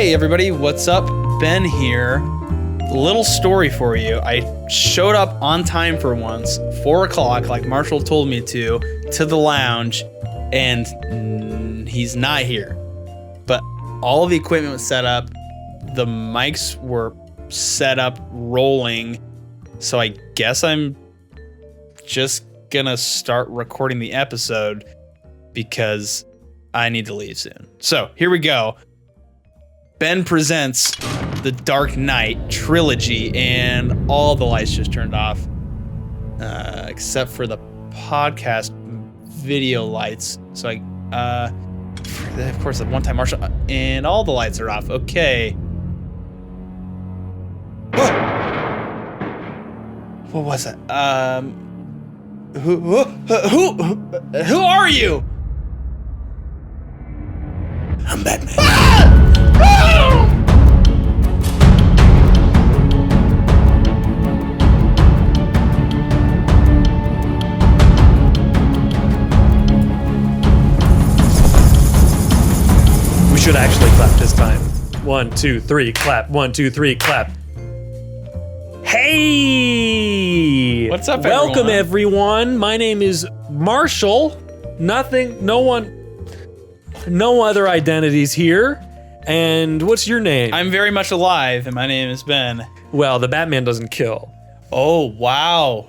Hey everybody, what's up? Ben here. Little story for you. I showed up on time for once, 4 o'clock, like Marshall told me to the lounge, and he's not here. But all of the equipment was set up, the mics were set up, rolling, so I guess I'm just gonna start recording the episode because I need to leave soon. So here we go. Ben presents The Dark Knight Trilogy, and all the lights just turned off, except for the podcast video lights. So of course, the one-time Marshall, and all the lights are off. Okay. What was that? Who are you? I'm Batman. We should actually clap this time. 1, 2, 3, clap. 1, 2, 3, clap. Hey! What's up, Welcome, everyone. My name is Marshall. No other identities here. And what's your name? I'm very much alive, and my name is Ben. Well, the Batman doesn't kill. Oh, wow.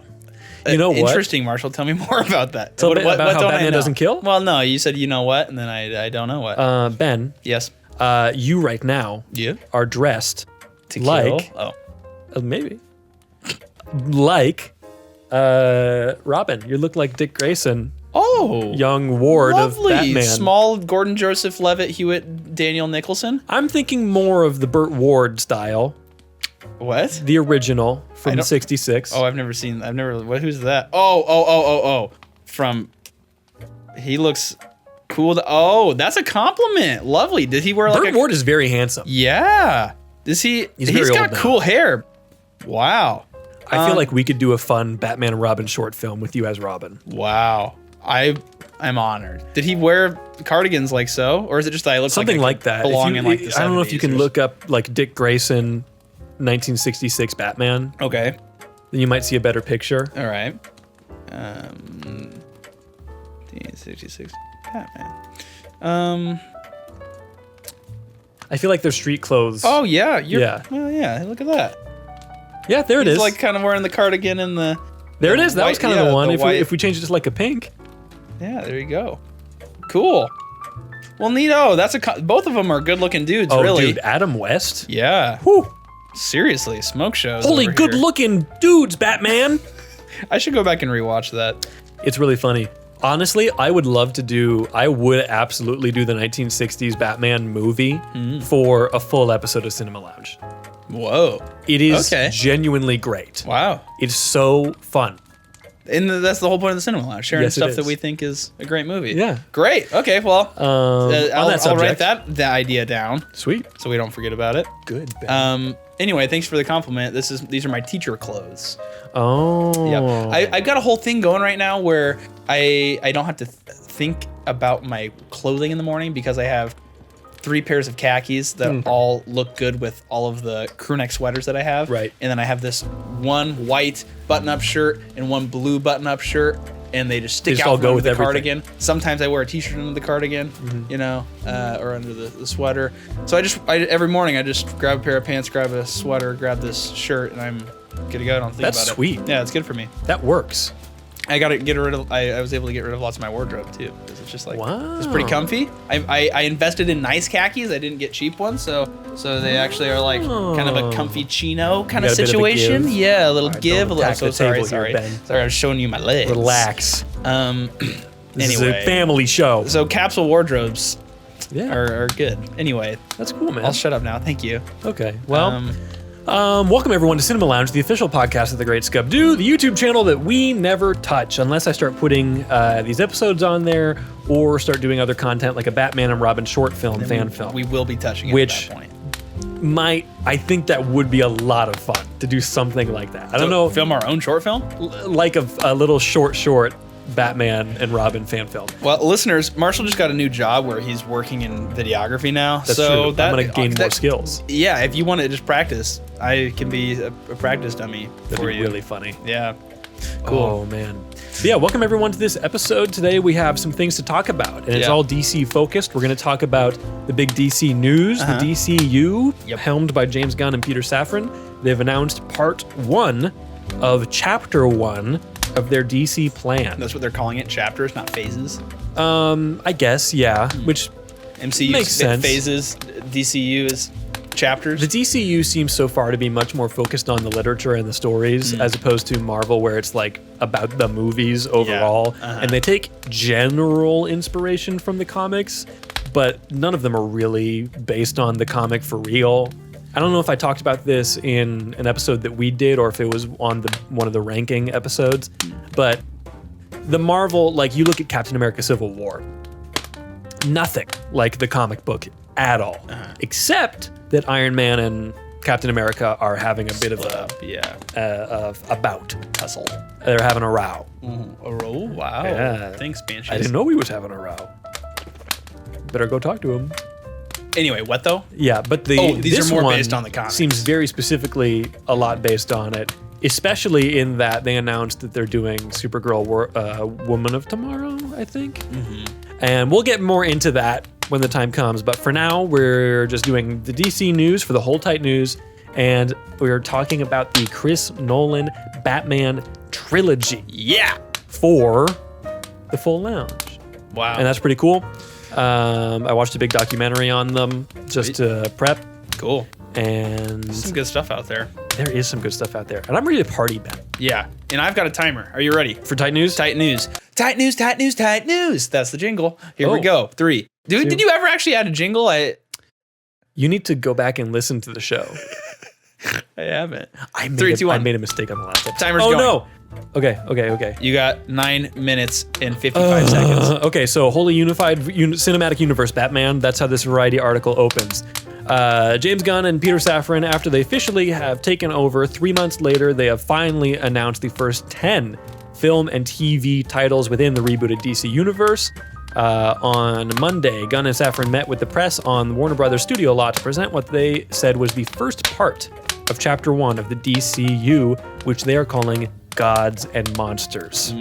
You know what? Interesting, Marshall. Tell me more about that. Tell me about how Batman doesn't kill? Well, no, you said you know what, and then I don't know what. Ben. Yes. You right now are dressed To like... kill? Maybe. Like Robin. You look like Dick Grayson. Oh. Young ward lovely. of Batman. Small Gordon Joseph Levitt Hewitt Daniel Nicholson. I'm thinking more of the Burt Ward style. What? The original from '66. Oh, who's that? Oh. He looks cool. That's a compliment. Lovely. Did he wear like Burt Ward is very handsome. Yeah. Does he? He's got cool hair. Wow. I feel like we could do a fun Batman and Robin short film with you as Robin. Wow. I'm honored. Did he wear cardigans like so? Or is it just that I look something like that? Belong in like the 70s? I don't know if you can look up like Dick Grayson 1966 Batman. Okay. Then you might see a better picture. All right. 1966 Batman. I feel like they're street clothes. Oh yeah. Yeah. Well, yeah. Look at that. Yeah, there it is. He's like kind of wearing the cardigan and the. There it is. That was kind of the one. If we change it to like a pink. Yeah, there you go. Cool. Well, neato. Both of them are good-looking dudes. Oh, really. dude, Adam West. Yeah. Whew. Seriously, smoke shows. Holy over good-looking dudes, Batman. I should go back and rewatch that. It's really funny. Honestly, I would absolutely do the 1960s Batman movie for a full episode of Cinema Lounge. Whoa. It is genuinely great. Wow. It's so fun. And that's the whole point of the Cinema Lounge, sharing stuff that we think is a great movie. Yeah. Great. Okay, well, I'll write that idea down. Sweet. So we don't forget about it. Good. Anyway, thanks for the compliment. These are my teacher clothes. Oh. Yeah. I've got a whole thing going right now where I don't have to think about my clothing in the morning because I have 3 pairs of khakis that all look good with all of the crew neck sweaters that I have. Right. And then I have this one white button-up shirt and one blue button-up shirt, and they just stick out from under the cardigan. Sometimes I wear a t-shirt under the cardigan, or under the sweater. So every morning I just grab a pair of pants, grab a sweater, grab this shirt, and I'm good to go. I don't think about it. That's sweet. Yeah, it's good for me. That works. I got to get rid of. I was able to get rid of lots of my wardrobe too, because it's just like it's pretty comfy. I invested in nice khakis. I didn't get cheap ones, so they actually are like kind of a comfy chino kind of situation. Yeah, a little give. Sorry. I was showing you my legs. Relax. This is a family show. So capsule wardrobes are good. Anyway, that's cool, man. I'll shut up now. Thank you. Okay. Well. Welcome everyone to Cinema Lounge, the official podcast of The Great Scub-Doo, the YouTube channel that we never touch unless I start putting these episodes on there or start doing other content like a Batman and Robin short film, fan film. We will be touching it at that point. I think that would be a lot of fun to do something like that. I don't know. Film our own short film? Like a little short Batman and Robin fan film. Well, listeners, Marshall just got a new job where he's working in videography now. That's so true. I'm going to gain more skills. Yeah, if you want to just practice, I can be a practice dummy That'd for be you. really funny. Yeah. Cool. Oh, man. But yeah, welcome everyone to this episode. Today we have some things to talk about, and it's all DC focused. We're going to talk about the big DC news, the DCU, helmed by James Gunn and Peter Safran. They've announced part 1 of chapter 1 of their DC plan. That's what they're calling it, chapters, not phases. I guess, yeah, which MCU makes sense. Phases, DCU is chapters. The DCU seems so far to be much more focused on the literature and the stories as opposed to Marvel, where it's like about the movies overall. And they take general inspiration from the comics, but none of them are really based on the comic for real. I don't know if I talked about this in an episode that we did or if it was on one of the ranking episodes, but the Marvel, like you look at Captain America Civil War, nothing like the comic book at all, except that Iron Man and Captain America are having a bit of a bout. Hustle. They're having a row. A row? Wow. Yeah. Thanks, Banshees. I didn't know he was having a row. Better go talk to him. Anyway, what though? Yeah, but these this are more one based on the comics. Seems very specifically a lot based on it, especially in that they announced that they're doing Supergirl Woman of Tomorrow, I think. And we'll get more into that when the time comes. But for now, we're just doing the DC news for the Hold Tight News. And we're talking about the Chris Nolan Batman trilogy. Yeah. For the Full Lounge. Wow. And that's pretty cool. I watched a big documentary on them just to prep. Cool. And some good stuff out there. There is some good stuff out there. And I'm ready to party, Ben. Yeah. And I've got a timer. Are you ready? For Tight News? Tight News. Tight News, Tight News, Tight News. That's the jingle. Here we go. 3. Dude, did you ever actually add a jingle? You need to go back and listen to the show. I haven't. I made a mistake on the last episode. Timer's going. No. Okay. You got 9 minutes and 55 seconds. Okay, so Wholly Unified Cinematic Universe Batman. That's how this Variety article opens. James Gunn and Peter Safran, after they officially have taken over 3 months later, they have finally announced the first 10 film and TV titles within the rebooted DC universe. On Monday, Gunn and Safran met with the press on the Warner Brothers studio lot to present what they said was the first part of Chapter 1 of the DCU, which they are calling Gods and Monsters.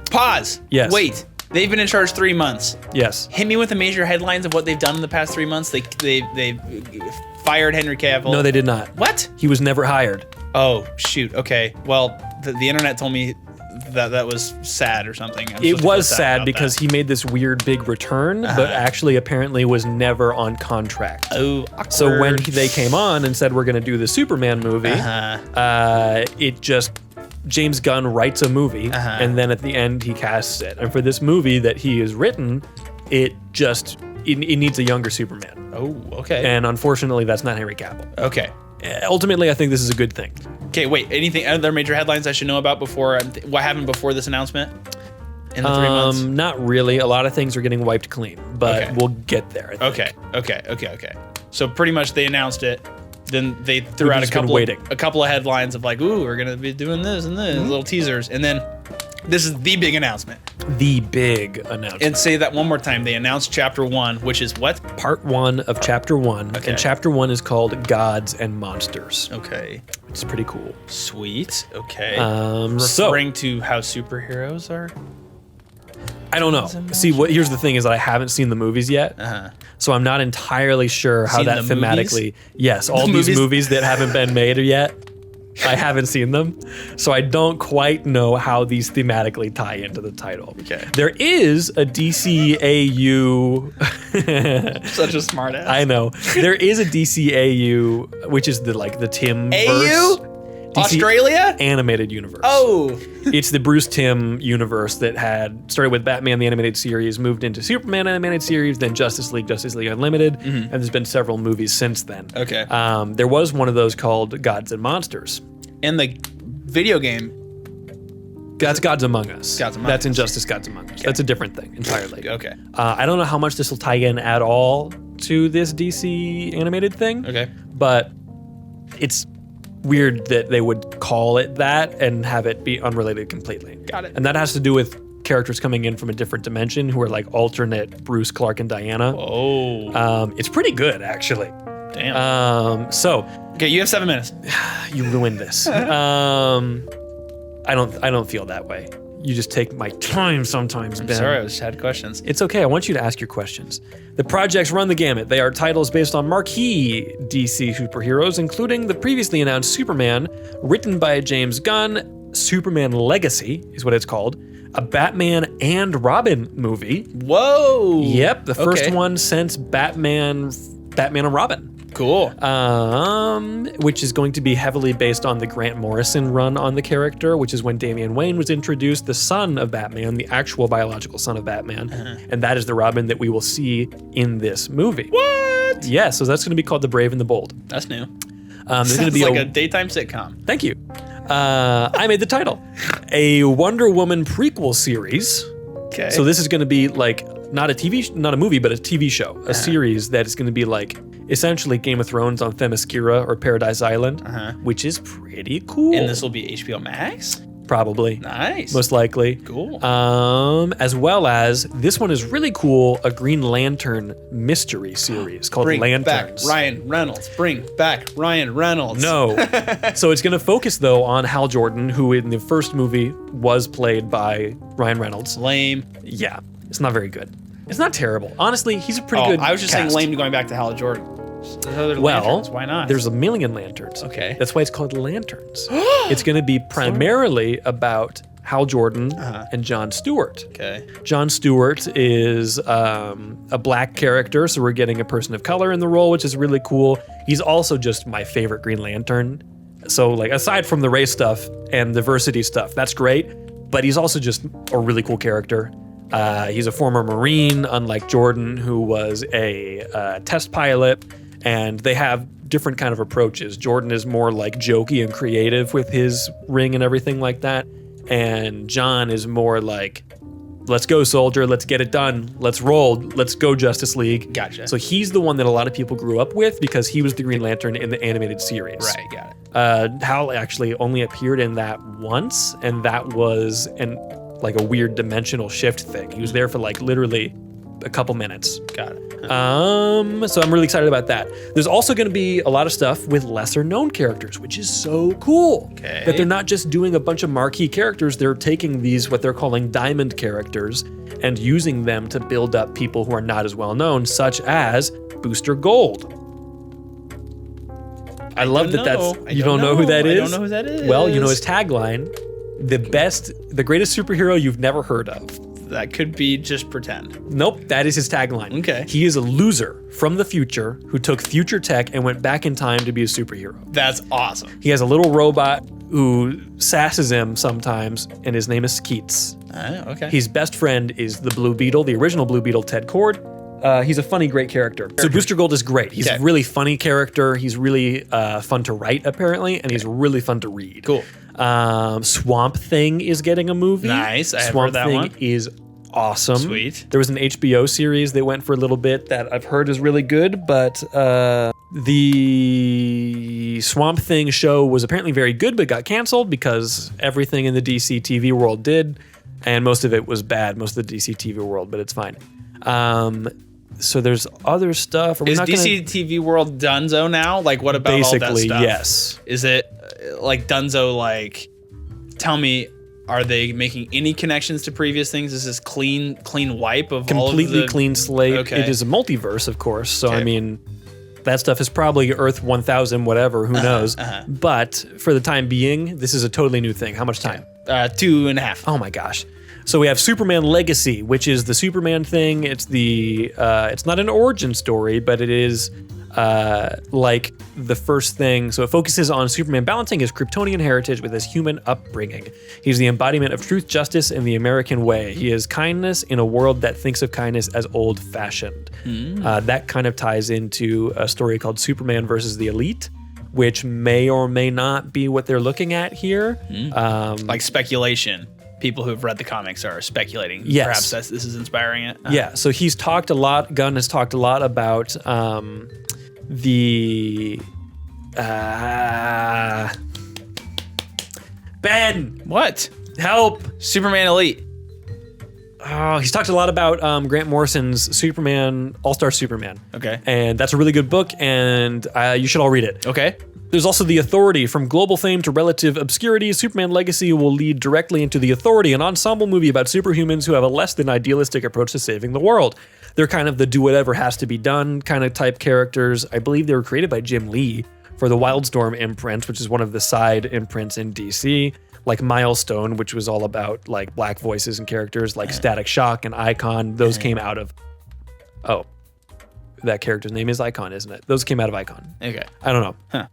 Pause. Yes. Wait. They've been in charge 3 months. Yes. Hit me with the major headlines of what they've done in the past 3 months. They fired Henry Cavill. No, they did not. What? He was never hired. Oh, shoot. Okay. Well, the internet told me that was sad or something. It was sad because he made this weird big return, but actually apparently was never on contract. Oh, awkward. So when they came on and said we're going to do the Superman movie, it just James Gunn writes a movie and then at the end he casts it. And for this movie that he has written, it needs a younger Superman. Oh, okay. And unfortunately, that's not Henry Cavill. Okay. Ultimately, I think this is a good thing. Okay, wait. Anything other major headlines I should know about before? What happened before this announcement? In the 3 months? Not really. A lot of things are getting wiped clean, but we'll get there. I think. Okay. So pretty much they announced it. Then they threw out a couple of headlines of like, ooh, we're gonna be doing this and this, little teasers, and then this is the big announcement. The big announcement. And say that one more time. They announced Chapter 1, which is what? Part 1 of Chapter 1. Okay. And Chapter 1 is called Gods and Monsters. Okay. It's pretty cool. Sweet. Okay. Referring to how superheroes are? I don't know. See, here's the thing is that I haven't seen the movies yet. So I'm not entirely sure how that thematically... Yes, all these movies that haven't been made yet. I haven't seen them, so I don't quite know how these thematically tie into the title. Okay. There is a DCAU. Such a smart ass. I know. There is a DCAU, which is the Tim AU? Australia? Animated universe. Oh. It's the Bruce Timm universe that had started with Batman the Animated Series, moved into Superman Animated Series, then Justice League Unlimited, and there's been several movies since then. Okay. There was one of those called Gods and Monsters. And the video game. That's Gods Among Us. Gods Among That's Us. Injustice Gods Among Us. That's a different thing entirely. Okay. I don't know how much this will tie in at all to this DC animated thing. Okay. But it's weird that they would call it that and have it be unrelated completely. Got it. And that has to do with characters coming in from a different dimension who are like alternate Bruce, Clark, and Diana. Oh. It's pretty good, actually. Damn. So Okay, you have 7 minutes. you ruined this. I don't feel that way. You just take my time sometimes, Ben. Sorry, I just had questions. It's okay. I want you to ask your questions. The projects run the gamut. They are titles based on marquee DC superheroes, including the previously announced Superman, written by James Gunn. Superman Legacy is what it's called. A Batman and Robin movie. Whoa. Yep, the first Okay. one since Batman and Robin. Cool. Which is going to be heavily based on the Grant Morrison run on the character, which is when Damian Wayne was introduced, the son of Batman, the actual biological son of Batman. And that is the Robin that we will see in this movie. What? Yeah, so that's going to be called The Brave and the Bold. That's new. There's going to Sounds be like a daytime sitcom. Thank you. I made the title. A Wonder Woman prequel series. Okay. So this is going to be like not a movie, but a TV show, a series that is going to be like essentially Game of Thrones on Themyscira or Paradise Island, which is pretty cool. And this will be HBO Max? Probably. Nice. Most likely. Cool. As well as this one is really cool, a Green Lantern mystery series called Bring Lanterns. back Ryan Reynolds. Bring back Ryan Reynolds. No. So it's going to focus though on Hal Jordan, who in the first movie was played by Ryan Reynolds. Lame. Yeah, it's not very good. It's not terrible. Honestly, he's a pretty good I was just cast. saying lame going back to Hal Jordan. There's other Well, lanterns. Why not? There's a million lanterns. Okay. That's why it's called Lanterns. It's going to be primarily about Hal Jordan and Jon Stewart. Okay. Jon Stewart is a black character, so we're getting a person of color in the role, which is really cool. He's also just my favorite Green Lantern. So, like, aside from the race stuff and diversity stuff, that's great. But he's also just a really cool character. He's a former Marine, unlike Jordan, who was a test pilot. And they have different kind of approaches. Jordan is more like jokey and creative with his ring and everything like that. And John is more like, let's go, soldier, let's get it done, let's roll, let's go, Justice League. Gotcha. So he's the one that a lot of people grew up with because he was the Green Lantern in the animated series. Right, got it. Hal actually only appeared in that once, and that was like a weird dimensional shift thing. He was there for like literally a couple minutes. Got it. So I'm really excited about that. There's also going to be a lot of stuff with lesser known characters, which is so cool. Okay. That they're not just doing a bunch of marquee characters, they're taking these, what they're calling diamond characters, and using them to build up people who are not as well known, such as Booster Gold. I love that that's, you don't know who that is? I don't know who that is. Well, you know his tagline, the greatest superhero you've never heard of. That could be just pretend. Nope, that is his tagline. Okay. He is a loser from the future who took future tech and went back in time to be a superhero. That's awesome. He has a little robot who sasses him sometimes, and his name is Skeets. Oh, okay. His best friend is the Blue Beetle, the original Blue Beetle, Ted Cord. He's a funny, great character. So Booster Gold is great. He's a really funny character. He's really fun to write, apparently, and he's really fun to read. Cool. Swamp Thing is getting a movie. Nice. I have Swamp heard that Thing one. is awesome. Sweet. There was an HBO series that went for a little bit that I've heard is really good, but the Swamp Thing show was apparently very good, but got canceled because everything in the DC TV world did, and most of it was bad, most of the DC TV world, but it's fine. So there's other stuff. Is DC TV World Dunzo now? Like, what about all that basically, stuff? yes. Is it like Dunzo? Like, tell me, are they making any connections to previous things? Is this clean wipe of all of Completely the clean slate. Okay. It is a multiverse, of course. So, Okay. I mean, that stuff is probably Earth 1000, whatever, who knows. But for the time being, this is a totally new thing. How much time? 2.5. Oh my gosh. So we have Superman Legacy, which is the Superman thing. It's it's not an origin story, but it is like the first thing. So it focuses on Superman balancing his Kryptonian heritage with his human upbringing. He's the embodiment of truth, justice, and the American way. He is kindness in a world that thinks of kindness as old-fashioned. That kind of ties into a story called Superman versus the Elite, which may or may not be what they're looking at here. Like speculation. People who have read the comics are speculating. Yes. Perhaps this is inspiring it. Yeah, so he's talked a lot, Gunn has talked a lot about the Ben, What? help. Superman Elite. Oh, he's talked a lot about Grant Morrison's Superman, All-Star Superman. Okay. And that's a really good book, and you should all read it. Okay. There's also The Authority. From global fame to relative obscurity, Superman Legacy will lead directly into The Authority, an ensemble movie about superhumans who have a less than idealistic approach to saving the world. They're kind of the do whatever has to be done kind of type characters. I believe they were created by Jim Lee for the Wildstorm imprint, which is one of the side imprints in DC. Like Milestone, which was all about like black voices and characters, like Static Shock and Icon. Those came out of, that character's name is Icon, isn't it? Those came out of Icon. Okay. I don't know. Huh.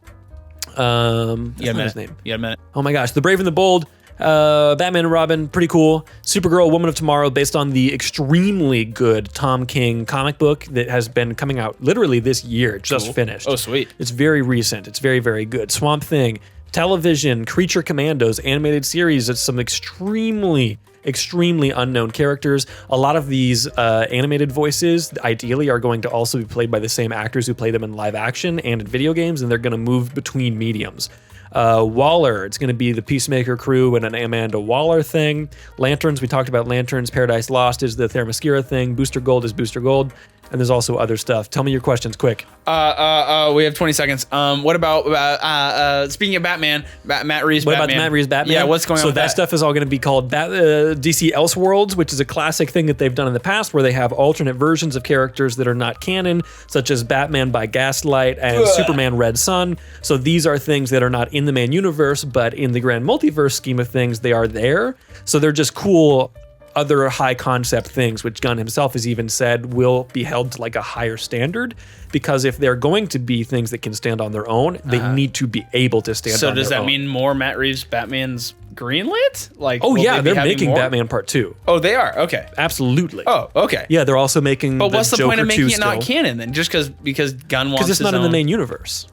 That's not his name. You got a minute? Oh my gosh, The Brave and the Bold, Batman and Robin, pretty cool. Supergirl, Woman of Tomorrow, based on the extremely good Tom King comic book that has been coming out literally this year, just finished. Oh, sweet. It's very recent. It's very, very good. Swamp Thing, television, Creature Commandos, animated series. It's some extremely unknown characters. A lot of these animated voices, ideally, are going to also be played by the same actors who play them in live action and in video games, and they're going to move between mediums. Waller, it's going to be the Peacemaker crew and an Amanda Waller thing. Lanterns, we talked about Lanterns. Paradise Lost is the Themyscira thing. Booster Gold is Booster Gold. And there's also other stuff. Tell me your questions quick. We have 20 seconds. What about speaking of Batman, Matt Reeves' Batman? What about Matt Reeves' Batman? Yeah, what's going on So with that stuff is all going to be called DC Elseworlds, which is a classic thing that they've done in the past where they have alternate versions of characters that are not canon, such as Batman by Gaslight and Superman Red Sun. So these are things that are not in the main universe, but in the grand multiverse scheme of things, they are there. So they're just cool other high concept things, which Gunn himself has even said will be held to like a higher standard, because if they're going to be things that can stand on their own, they need to be able to stand on their own. So does that mean more Matt Reeves Batman's greenlit? Like, oh yeah, they're making more? Batman Part 2. Oh, they are? Okay. Absolutely. Oh, okay. Yeah, they're also making But what's the Joker point of making it still. not canon then? Just because Gunn wants Because it's not in the main universe.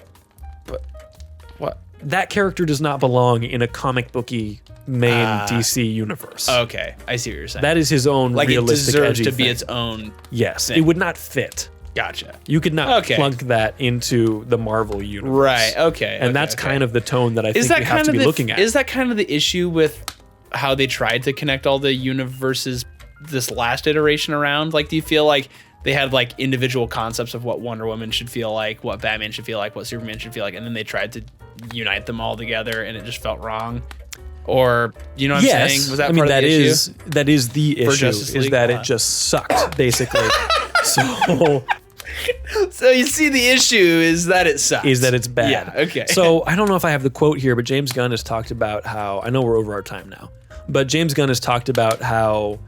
But what? That character does not belong in a comic booky main DC universe. Okay, I see what you're saying. That is his own like realistic, it deserves edgy to be thing. its own. Yes, thing. it would not fit. Gotcha. You could not plunk that into the Marvel universe. Right. Okay. And that's kind of the tone that I think we have to be looking at. Is that kind of the issue with how they tried to connect all the universes this last iteration around? Like, do you feel like they had like individual concepts of what Wonder Woman should feel like, what Batman should feel like, what Superman should feel like, and then they tried to unite them all together and it just felt wrong? Or, you know what I'm saying? Was that part of the issue? That is the issue, Justice League? is that it just sucked, basically. So you see, the issue is that it sucks. Is that it's bad. Yeah, okay. So I don't know if I have the quote here, but James Gunn has talked about how, I know we're over our time now, but James Gunn has talked about how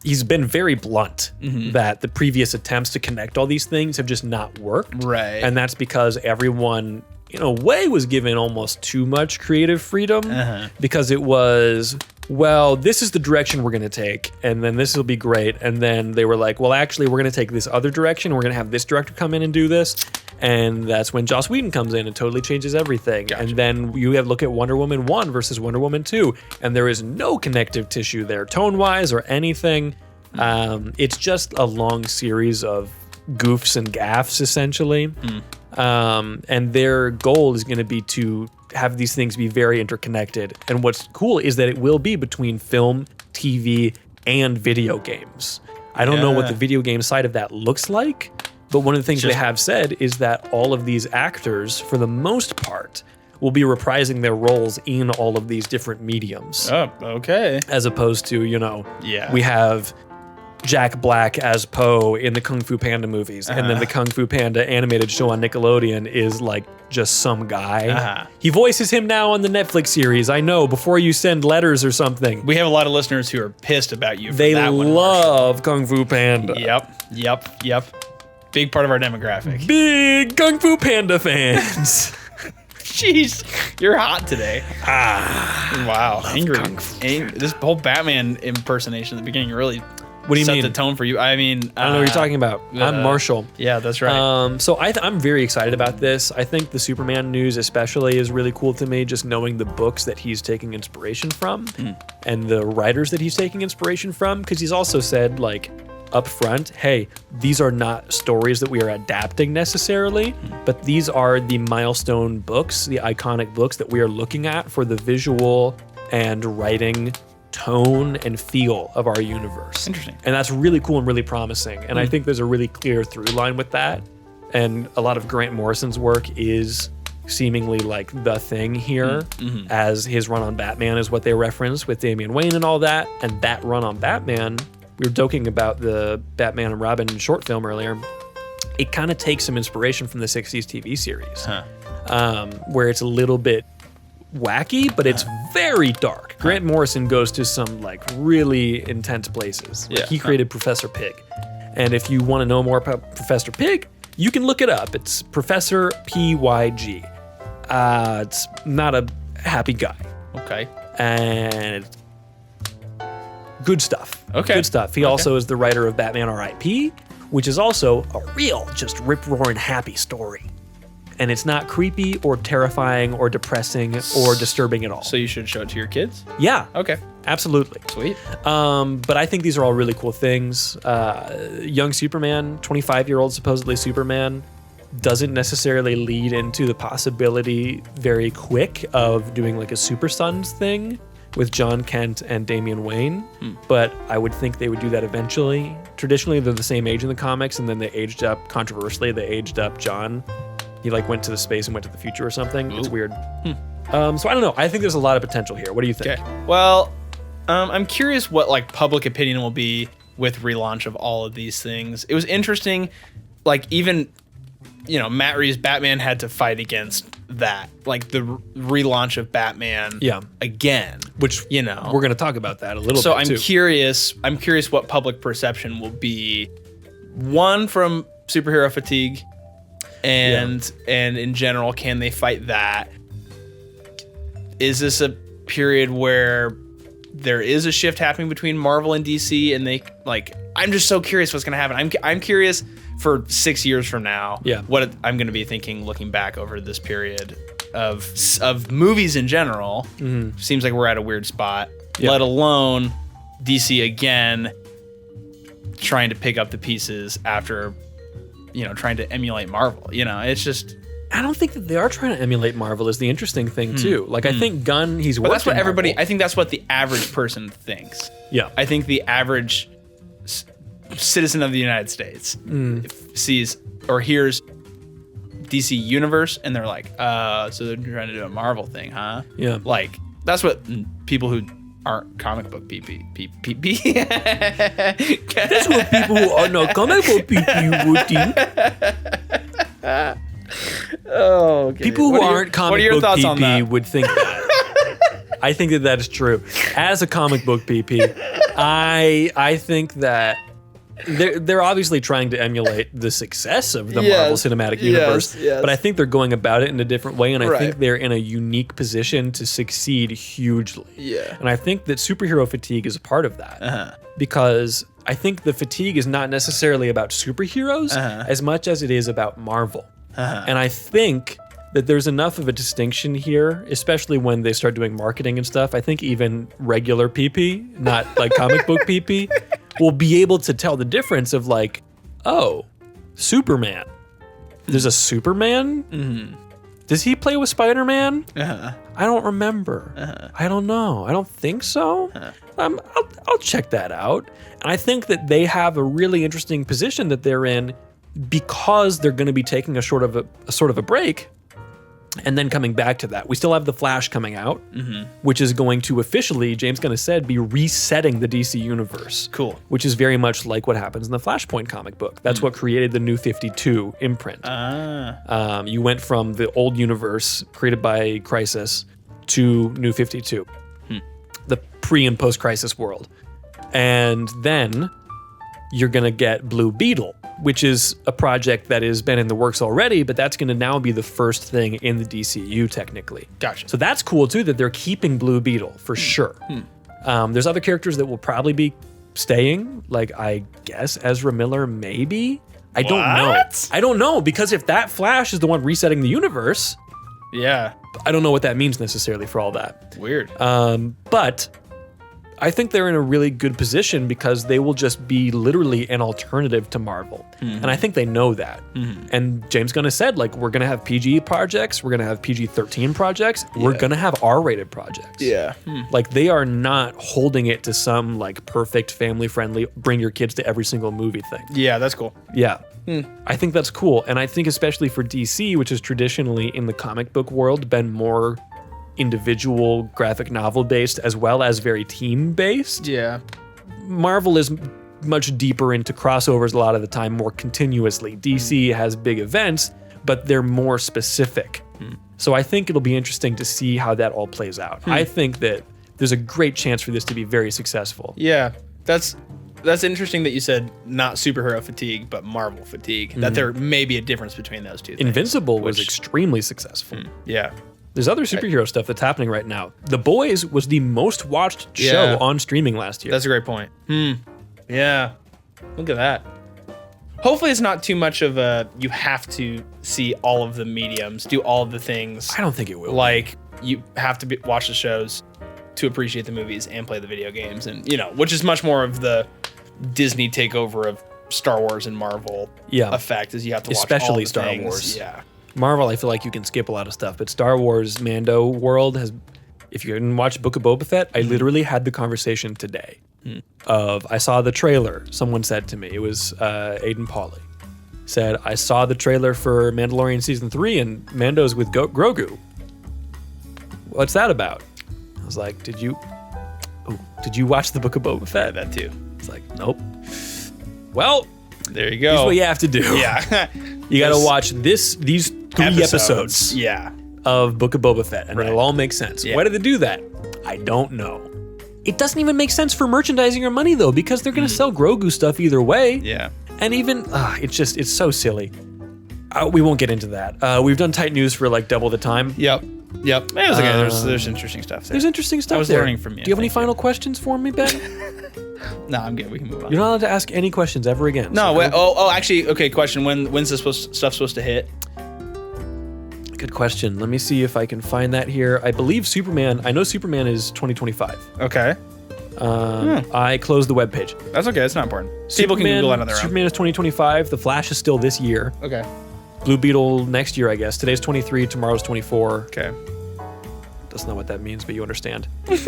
he's been very blunt that the previous attempts to connect all these things have just not worked. Right. And that's because everyone, in a way, was given almost too much creative freedom because it was, well, this is the direction we're going to take, and then this will be great. And then they were like, well, actually, we're going to take this other direction. We're going to have this director come in and do this. And that's when Joss Whedon comes in and totally changes everything. Gotcha. And then you have look at Wonder Woman 1 versus Wonder Woman 2, and there is no connective tissue there, tone-wise or anything. It's just a long series of goofs and gaffes, essentially. And their goal is going to be to have these things be very interconnected. And what's cool is that it will be between film, TV, and video games. I don't know what the video game side of that looks like, but one of the things they have said is that all of these actors, for the most part, will be reprising their roles in all of these different mediums. Oh, okay. As opposed to, we have Jack Black as Poe in the Kung Fu Panda movies, and then the Kung Fu Panda animated show on Nickelodeon is like just some guy. He voices him now on the Netflix series. I know, before you send letters or something. We have a lot of listeners who are pissed about you for they that one. love Kung Fu Panda. Yep. Big part of our demographic. Big Kung Fu Panda fans. Jeez, you're hot today. Wow, angry. This whole Batman impersonation at the beginning really What do you set mean? the tone for you. I mean, I don't know what you're talking about. I'm Marshall. Yeah, that's right. So I'm very excited about this. I think the Superman news especially is really cool to me, just knowing the books that he's taking inspiration from and the writers that he's taking inspiration from, because he's also said, like, up front, hey, these are not stories that we are adapting necessarily, but these are the milestone books, the iconic books that we are looking at for the visual and writing tone and feel of our universe. Interesting. And that's really cool and really promising. And I think there's a really clear through line with that. And a lot of Grant Morrison's work is seemingly like the thing here, as his run on Batman is what they reference with Damian Wayne and all that. And that run on Batman, we were joking about the Batman and Robin short film earlier. It kind of takes some inspiration from the 60s TV series, where it's a little bit wacky, but it's very dark. Grant Morrison goes to some like really intense places. Like, he created Professor Pig. And if you want to know more about Professor Pig, you can look it up. It's Professor P-Y-G. It's not a happy guy. Okay. And good stuff. Okay. Good stuff. He also is the writer of Batman R.I.P., which is also a real just rip-roaring happy story. And it's not creepy or terrifying or depressing or disturbing at all. So you should show it to your kids? Yeah. Okay. Absolutely. Sweet. But I think these are all really cool things. Young Superman, 25-year-old supposedly Superman, doesn't necessarily lead into the possibility very quick of doing like a Super Sons thing with John Kent and Damian Wayne. But I would think they would do that eventually. Traditionally, they're the same age in the comics, and then they aged up, controversially, they aged up John. He like went to the space and went to the future or something. It's weird. So I don't know. I think there's a lot of potential here. What do you think? Okay. Well, I'm curious what like public opinion will be with relaunch of all of these things. It was interesting, like even, Matt Reeves' Batman had to fight against that, like the relaunch of Batman again. Which, we're going to talk about that a little bit So I'm too. curious what public perception will be, one, from superhero fatigue, and in general, can they fight that? Is this a period where there is a shift happening between Marvel and DC, and they like? I'm just so curious what's gonna happen. I'm curious for 6 years from now. What I'm gonna be thinking looking back over this period of movies in general. Seems like we're at a weird spot. Let alone DC again trying to pick up the pieces after, trying to emulate Marvel. It's just. I don't think that they are trying to emulate Marvel is the interesting thing too. Like I think Gunn, he's working. But that's what everybody. Marvel. I think that's what the average person thinks. Yeah. I think the average citizen of the United States sees or hears DC Universe and they're like, so they're trying to do a Marvel thing, huh? Yeah. Like that's what people who aren't comic book PP. That's what people who are not comic book PP would think. Oh, okay. People who aren't comic book PP would think that. I think that is true. As a comic book PP, I think that they're obviously trying to emulate the success of the Marvel Cinematic Universe, but I think they're going about it in a different way, and I think they're in a unique position to succeed hugely. Yeah. And I think that superhero fatigue is a part of that. Because I think the fatigue is not necessarily about superheroes as much as it is about Marvel. And I think that there's enough of a distinction here, especially when they start doing marketing and stuff. I think even regular PP, not like comic book PP, will be able to tell the difference of like, oh, Superman. There's a Superman? Does he play with Spider-Man? I don't remember. I don't know. I don't think so. I'll check that out. And I think that they have a really interesting position that they're in because they're going to be taking a sort of a break and then coming back to that. We still have The Flash coming out, which is going to officially, James Gunn has said, be resetting the DC universe. Cool. Which is very much like what happens in the Flashpoint comic book. That's what created the New 52 imprint. You went from the old universe created by Crisis to New 52, the pre and post Crisis world. And then you're going to get Blue Beetle, which is a project that has been in the works already, but that's going to now be the first thing in the DCU technically. Gotcha. So that's cool too that they're keeping Blue Beetle for sure. There's other characters that will probably be staying, like I guess Ezra Miller maybe. I don't know because if that Flash is the one resetting the universe, I don't know what that means necessarily for all that. Weird. But I think they're in a really good position because they will just be literally an alternative to Marvel. And I think they know that. And James Gunn has said, like, we're going to have PG projects, we're going to have PG-13 projects, we're going to have R-rated projects. Yeah. Like, they are not holding it to some, like, perfect, family-friendly, bring your kids to every single movie thing. Yeah, that's cool. Yeah. I think that's cool. And I think especially for DC, which is traditionally in the comic book world been more individual graphic novel based as well as very team based. Yeah. Marvel is much deeper into crossovers a lot of the time, more continuously. DC has big events, but they're more specific. So I think it'll be interesting to see how that all plays out. I think that there's a great chance for this to be very successful. Yeah. That's interesting that you said not superhero fatigue, but Marvel fatigue. That there may be a difference between those two things. Invincible was extremely successful. Yeah. There's other superhero stuff that's happening right now. The Boys was the most watched show on streaming last year. That's a great point. Yeah. Look at that. Hopefully it's not too much of a, you have to see all of the mediums, do all of the things. I don't think it will. Like, you have to watch the shows to appreciate the movies and play the video games. And, you know, which is much more of the Disney takeover of Star Wars and Marvel effect, is you have to watch especially all the Star things. Wars. Yeah. Marvel, I feel like you can skip a lot of stuff, but Star Wars Mando world has, if you didn't watch Book of Boba Fett, I literally had the conversation today of, I saw the trailer, someone said to me, it was Aiden Pauly, said, I saw the trailer for Mandalorian Season 3 and Mando's with Grogu. What's that about? I was like, did you watch the Book of Boba Fett? That too. It's like, nope. Well, there you go. here's what you have to do. Yeah. You got to watch these 3 episodes Yeah. of Book of Boba Fett, and it'll all make sense. Yeah. Why did they do that? I don't know. It doesn't even make sense for merchandising or money, though, because they're going to sell Grogu stuff either way. Yeah. And even, it's so silly. We won't get into that. We've done tight news for like double the time. Yep. It was okay. There's interesting stuff there. There's interesting stuff I was there. learning from you. Do you have any Thank you. final questions for me, Ben? No, I'm good. We can move on. You're not allowed to ask any questions ever again. No, so wait, actually, okay, question. When's this stuff supposed to hit? Good question. Let me see if I can find that here. I believe I know Superman is 2025. Okay. I closed the webpage. That's okay. That's not important. People can Google it on their own. Superman is 2025. The Flash is still this year. Okay. Blue Beetle next year, I guess. Today's 23, tomorrow's 24. Okay. That's not what that means, but you understand. There's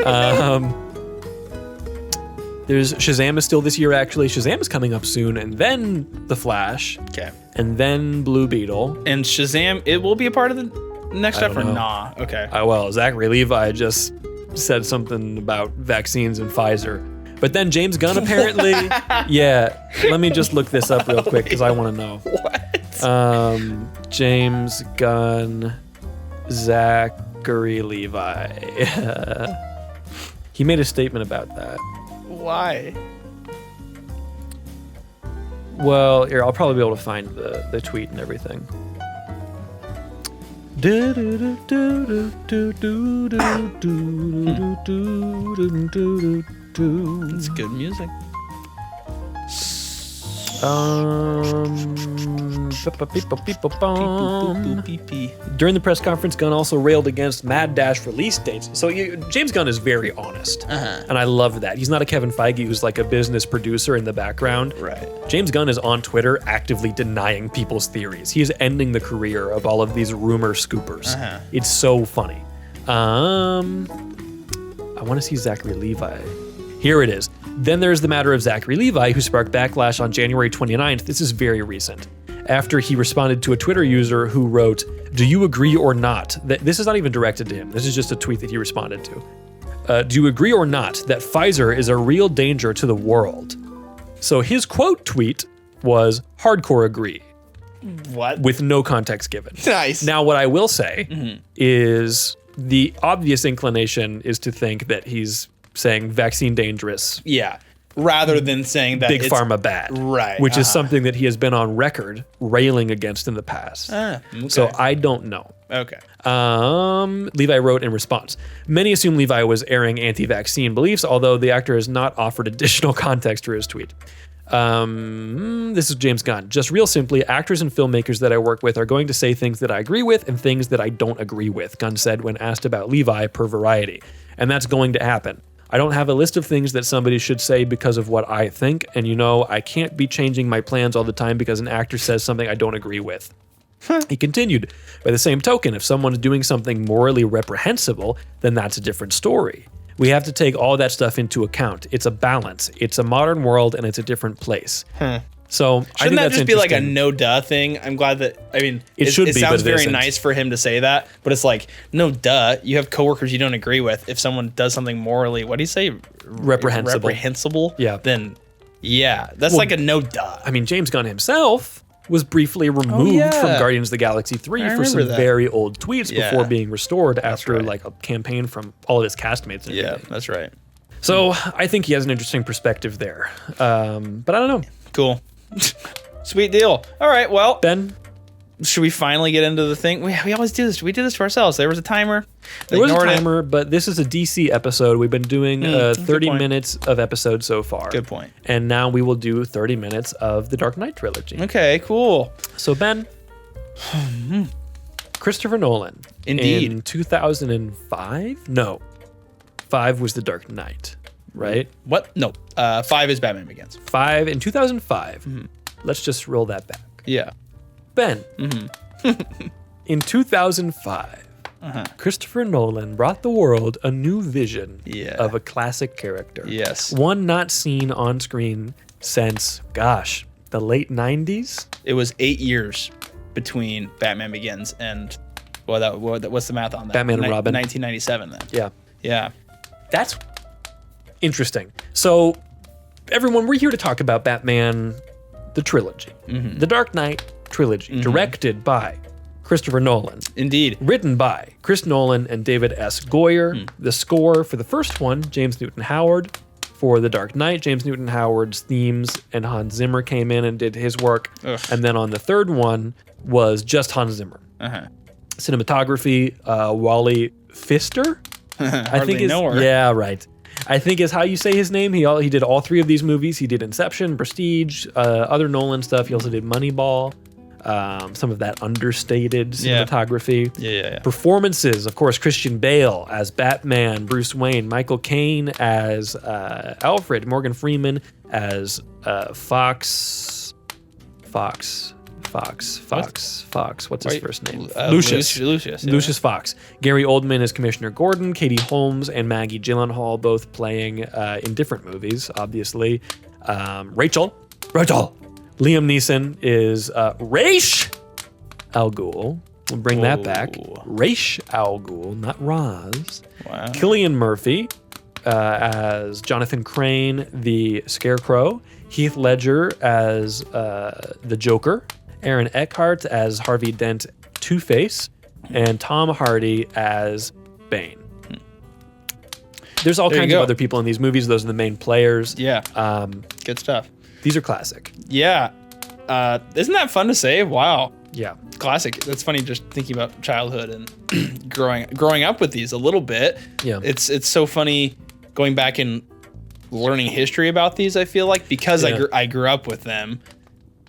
Shazam is still this year, actually. Shazam is coming up soon, and then The Flash. Okay. And then Blue Beetle. And Shazam, it will be a part of the next stuff or know. nah? Okay. Well, Zachary Levi just said something about vaccines and Pfizer. But then James Gunn apparently, let me just look this up real quick because I want to know. What? James Gunn, Zachary Levi. He made a statement about that. Why? Well, here, I'll probably be able to find the tweet and everything. It's good music. During the press conference, Gunn also railed against Mad Dash release dates. So James Gunn is very honest, and I love that. He's not a Kevin Feige who's like a business producer in the background. Right. James Gunn is on Twitter actively denying people's theories. He is ending the career of all of these rumor scoopers. It's so funny. I want to see Zachary Levi. Here it is. Then there's the matter of Zachary Levi, who sparked backlash on January 29th. This is very recent. After he responded to a Twitter user who wrote, "Do you agree or not?" This is not even directed to him. This is just a tweet that he responded to. Do you agree or not that Pfizer is a real danger to the world? So his quote tweet was, "Hardcore agree." What? With no context given. Nice. Now, what I will say is the obvious inclination is to think that he's saying vaccine dangerous. Yeah. Rather than saying that Big Pharma bad. Right. Which is something that he has been on record railing against in the past. Okay. So I don't know. Okay. Levi wrote in response, "Many assume Levi was airing anti-vaccine beliefs, although the actor has not offered additional context for his tweet." This is James Gunn. "Just real simply, actors and filmmakers that I work with are going to say things that I agree with and things that I don't agree with," Gunn said when asked about Levi per Variety. And that's going to happen. I don't have a list of things that somebody should say because of what I think, and I can't be changing my plans all the time because an actor says something I don't agree with. He continued, by the same token, if someone's doing something morally reprehensible, then that's a different story. We have to take all that stuff into account. It's a balance. It's a modern world, and it's a different place. So shouldn't that just be like a no duh thing? I'm glad that it sounds very nice for him to say that, but it's like no duh. You have coworkers you don't agree with. If someone does something morally, what do you say? Reprehensible. Yeah. Then that's like a no duh. James Gunn himself was briefly removed from Guardians of the Galaxy 3 for some very old tweets before being restored after like a campaign from all of his castmates. And everything. That's right. So I think he has an interesting perspective there. But I don't know. Cool. Sweet deal. All right, well, Ben, should we finally get into the thing? We always do this. We did this to ourselves. There was a timer. There was a timer, but this is a DC episode. We've been doing 30 minutes of episodes so far. Good point. And now we will do 30 minutes of the Dark Knight trilogy. Okay, cool. So Ben, Christopher Nolan. Indeed. In 2005? No. 5 was the Dark Knight. Right? What? No. 5 is Batman Begins. 5 in 2005. Let's just roll that back. Yeah. Ben, in 2005, Christopher Nolan brought the world a new vision of a classic character. Yes. One not seen on screen since, the late 90s? It was 8 years between Batman Begins and, what's the math on that? Batman and Robin. 1997 then. Yeah. Yeah. That's interesting. So, everyone, we're here to talk about Batman, the trilogy. The Dark Knight trilogy, directed by Christopher Nolan. Indeed. Written by Chris Nolan and David S. Goyer. The score for the first one, James Newton Howard. For The Dark Knight, James Newton Howard's themes and Hans Zimmer came in and did his work. Ugh. And then on the third one was just Hans Zimmer. Cinematography, Wally Pfister? Know her. Yeah, right. I think is how you say his name. He did all 3 of these movies. He did Inception, Prestige, other Nolan stuff. He also did Moneyball, some of that understated cinematography. Yeah. Performances, of course, Christian Bale as Batman, Bruce Wayne, Michael Caine as Alfred, Morgan Freeman as Fox. What's his first name? Lucius. Lucius Fox. Gary Oldman as Commissioner Gordon. Katie Holmes and Maggie Gyllenhaal both playing in different movies, obviously. Rachel. Liam Neeson is Ra's al Ghul. We'll bring that back. Ra's al Ghul, not Raz. Wow. Cillian Murphy as Jonathan Crane, the Scarecrow. Heath Ledger as the Joker. Aaron Eckhart as Harvey Dent, Two-Face, and Tom Hardy as Bane. There's all kinds of other people in these movies. Those are the main players. Yeah. Good stuff. These are classic. Yeah. Isn't that fun to say? Wow. Yeah. Classic. That's funny just thinking about childhood and growing up with these a little bit. Yeah. It's so funny going back and learning history about these, I feel like, because I grew up with them.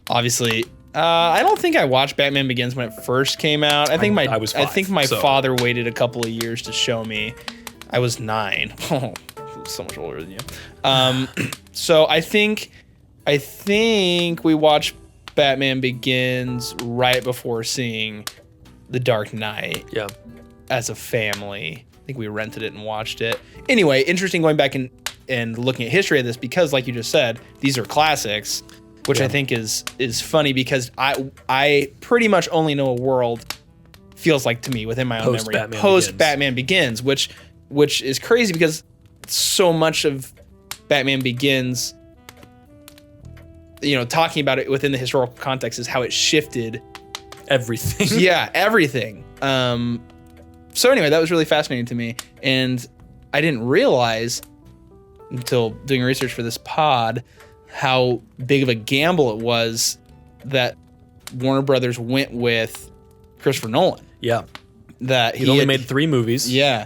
Obviously, I don't think I watched Batman Begins when it first came out. I think my father waited a couple of years to show me. I was 9. Oh, so much older than you. So I think we watched Batman Begins right before seeing The Dark Knight. Yeah. As a family. I think we rented it and watched it. Anyway, interesting going back and looking at history of this because, like you just said, these are classics, which I think is funny because I pretty much only know a world, feels like to me within my own memory, post Batman Begins, which is crazy because so much of Batman Begins, talking about it within the historical context is how it shifted everything. Yeah, everything. So anyway, that was really fascinating to me, and I didn't realize until doing research for this pod how big of a gamble it was that Warner Brothers went with Christopher Nolan. Yeah. That he only made 3 movies. Yeah.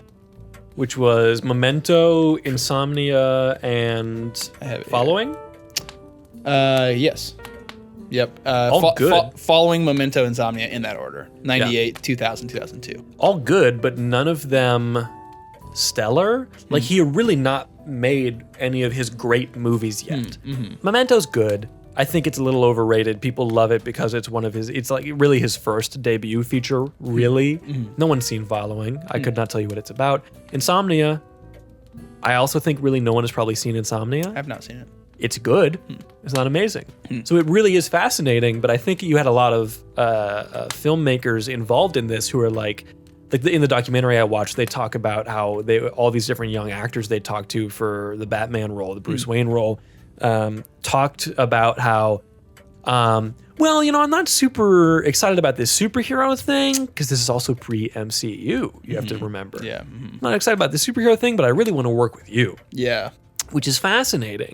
Which was Memento, Insomnia, and Following? Yes. Yep. All good. Following Memento, Insomnia in that order. 98, 2000, 2002. All good, but none of them stellar. Like he had really not made any of his great movies yet. Memento's good. I think it's a little overrated. People love it because it's like really his first debut feature, really. No one's seen Following. I could not tell you what it's about. Insomnia, I also think really no one has probably seen Insomnia. I've not seen it. It's good. It's not amazing. So it really is fascinating, but I think you had a lot of filmmakers involved in this who are like in the documentary I watched, they talk about how all these different young actors they talked to for the Batman role, the Bruce Wayne role, talked about how, well, I'm not super excited about this superhero thing because this is also pre-MCU. You have to remember. Yeah. I'm not excited about the superhero thing, but I really want to work with you. Yeah. Which is fascinating.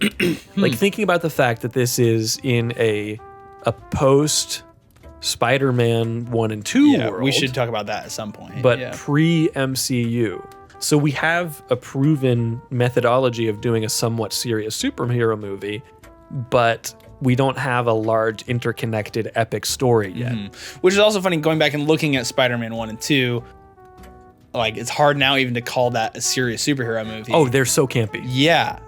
Like thinking about the fact that this is in a post Spider-Man 1 and 2 world. We should talk about that at some point. But pre-MCU. So we have a proven methodology of doing a somewhat serious superhero movie, but we don't have a large interconnected epic story yet. Which is also funny, going back and looking at Spider-Man 1 and 2, like it's hard now even to call that a serious superhero movie. Oh, they're so campy. Yeah.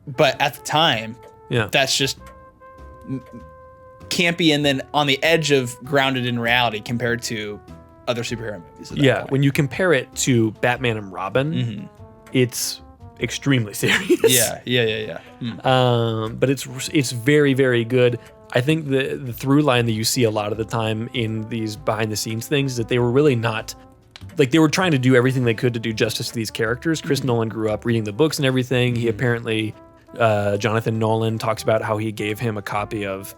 But at the time, that's just campy and then on the edge of grounded in reality compared to other superhero movies. Yeah, when you compare it to Batman and Robin, it's extremely serious. Yeah. But it's very, very good. I think the through line that you see a lot of the time in these behind the scenes things is that they were really not, like they were trying to do everything they could to do justice to these characters. Chris Nolan grew up reading the books and everything. He apparently, Jonathan Nolan talks about how he gave him a copy of,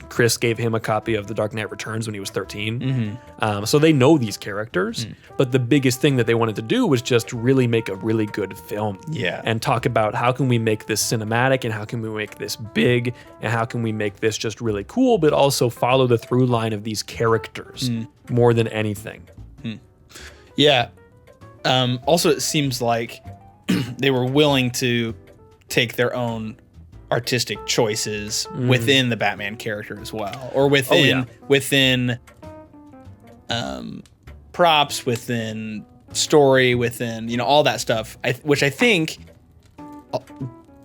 Chris gave him a copy of The Dark Knight Returns when he was 13. So they know these characters, but the biggest thing that they wanted to do was just really make a really good film. Yeah. And talk about how can we make this cinematic and how can we make this big and how can we make this just really cool, but also follow the through line of these characters more than anything. Yeah. Also, it seems like they were willing to take their own artistic choices within the Batman character as well, or within props, within story, within all that stuff. Which I think,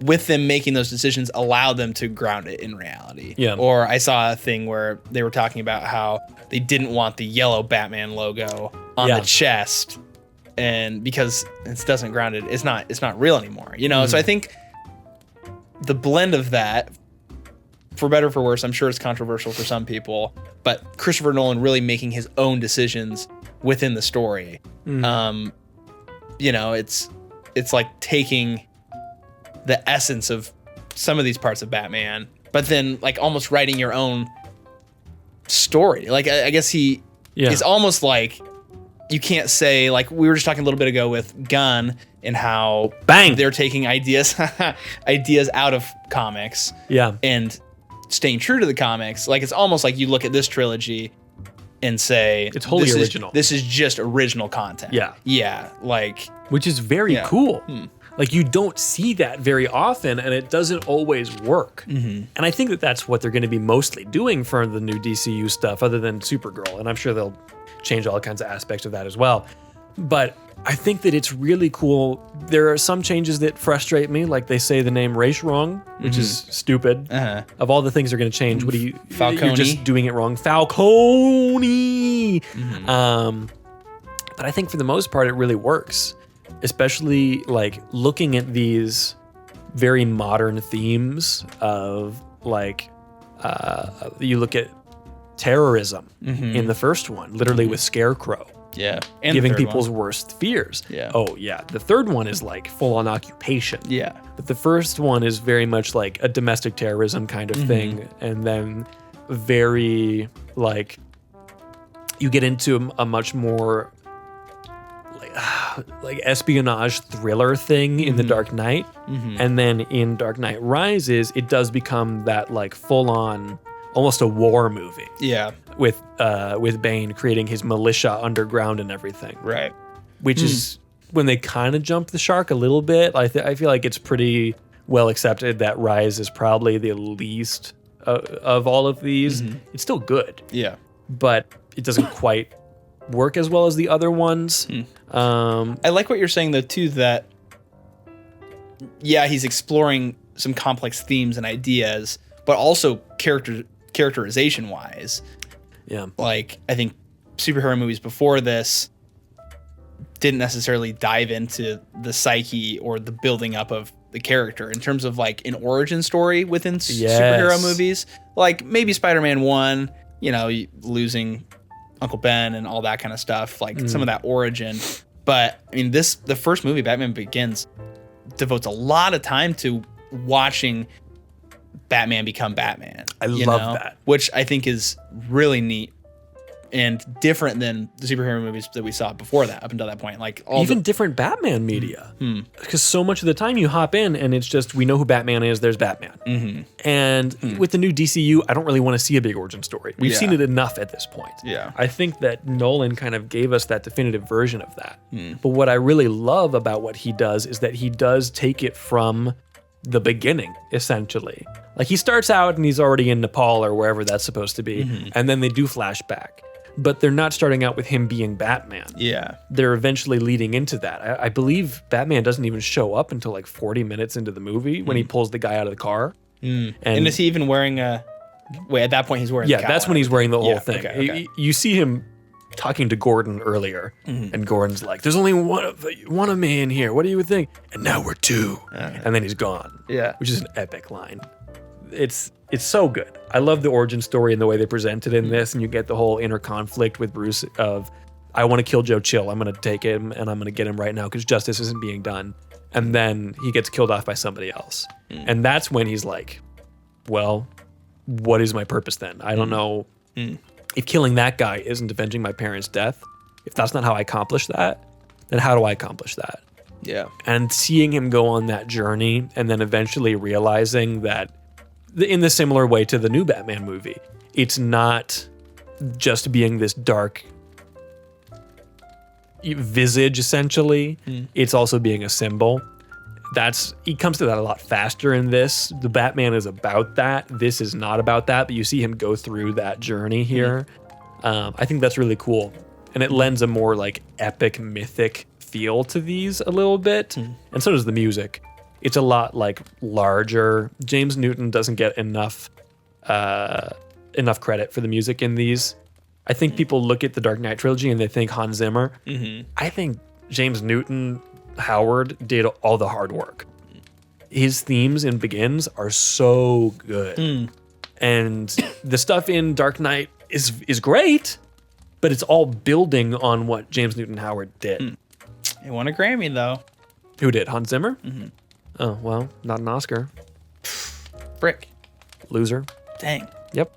with them making those decisions, allowed them to ground it in reality. Yeah. Or I saw a thing where they were talking about how they didn't want the yellow Batman logo on the chest, and because it doesn't ground it, it's not real anymore. So I think the blend of that, for better or for worse, I'm sure it's controversial for some people, but Christopher Nolan really making his own decisions within the story. It's like taking the essence of some of these parts of Batman, but then like almost writing your own story. Like I guess it's almost like you can't say, like we were just talking a little bit ago with Gunn and how they're taking ideas out of comics and staying true to the comics. Like it's almost like you look at this trilogy and say it's wholly original. This is just original content. Yeah. Like, which is very cool. Like you don't see that very often and it doesn't always work. And I think that that's what they're going to be mostly doing for the new DCU stuff other than Supergirl. And I'm sure they'll change all kinds of aspects of that as well. But I think that it's really cool. There are some changes that frustrate me, like they say the name race wrong, which is stupid. Of all the things they're going to change, Falcone. You're just doing it wrong. Falcone. But I think for the most part, it really works, especially like looking at these very modern themes of like, you look at terrorism in the first one, literally with Scarecrow. Yeah. And giving people's worst fears. Yeah. Oh, yeah. The third one is like full on occupation. Yeah. But the first one is very much like a domestic terrorism kind of thing. And then very like, you get into a much more like espionage thriller thing in The Dark Knight. And then in Dark Knight Rises, it does become that like full on, almost a war movie. Yeah. With Bane creating his militia underground and everything. Right. Which is when they kind of jump the shark a little bit. I feel like it's pretty well accepted that Rise is probably the least of all of these. It's still good. Yeah. But it doesn't quite work as well as the other ones. I like what you're saying though too, that yeah, he's exploring some complex themes and ideas, but also characterization wise. Yeah. Like, I think superhero movies before this didn't necessarily dive into the psyche or the building up of the character in terms of like an origin story within superhero movies. Like maybe Spider-Man 1, you know, losing Uncle Ben and all that kind of stuff, like some of that origin. But I mean, the first movie, Batman Begins, devotes a lot of time to watching Batman become Batman. I love that. Which I think is really neat and different than the superhero movies that we saw before that, up until that point. Like different Batman media. Because so much of the time you hop in and it's just, we know who Batman is, there's Batman. And with the new DCU, I don't really want to see a big origin story. We've seen it enough at this point. Yeah. I think that Nolan kind of gave us that definitive version of that. But what I really love about what he does is that he does take it from the beginning, essentially. Like he starts out and he's already in Nepal or wherever that's supposed to be, and then they do flashback. But they're not starting out with him being Batman. Yeah. They're eventually leading into that. I believe Batman doesn't even show up until like 40 minutes into the movie when he pulls the guy out of the car. And is he even wearing a... Wait, at that point he's wearing the cowl. That's when he's wearing the whole thing. Okay. You see him talking to Gordon earlier, and Gordon's like, there's only one of me in here. What do you think? And now we're two. And then he's gone. Yeah. Which is an epic line. It's so good. I love the origin story and the way they present it in this, and you get the whole inner conflict with Bruce of, I want to kill Joe Chill. I'm going to take him and I'm going to get him right now because justice isn't being done. And then he gets killed off by somebody else. And that's when he's like, well, what is my purpose then? I don't know if killing that guy isn't avenging my parents' death. If that's not how I accomplish that, then how do I accomplish that? Yeah. And seeing him go on that journey and then eventually realizing that in the similar way to the new Batman movie, it's not just being this dark visage, essentially. It's also being a symbol. He comes to that a lot faster in this. The Batman is about that. This is not about that, but you see him go through that journey here. I think that's really cool. And it lends a more like epic, mythic feel to these a little bit. And so does the music. It's a lot like larger. James Newton doesn't get enough credit for the music in these. I think people look at the Dark Knight trilogy and they think Hans Zimmer. I think James Newton Howard did all the hard work. His themes in Begins are so good. And the stuff in Dark Knight is great, but it's all building on what James Newton Howard did. He won a Grammy though. Who did? Hans Zimmer? Oh, well, not an Oscar. Frick. Loser. Dang. Yep.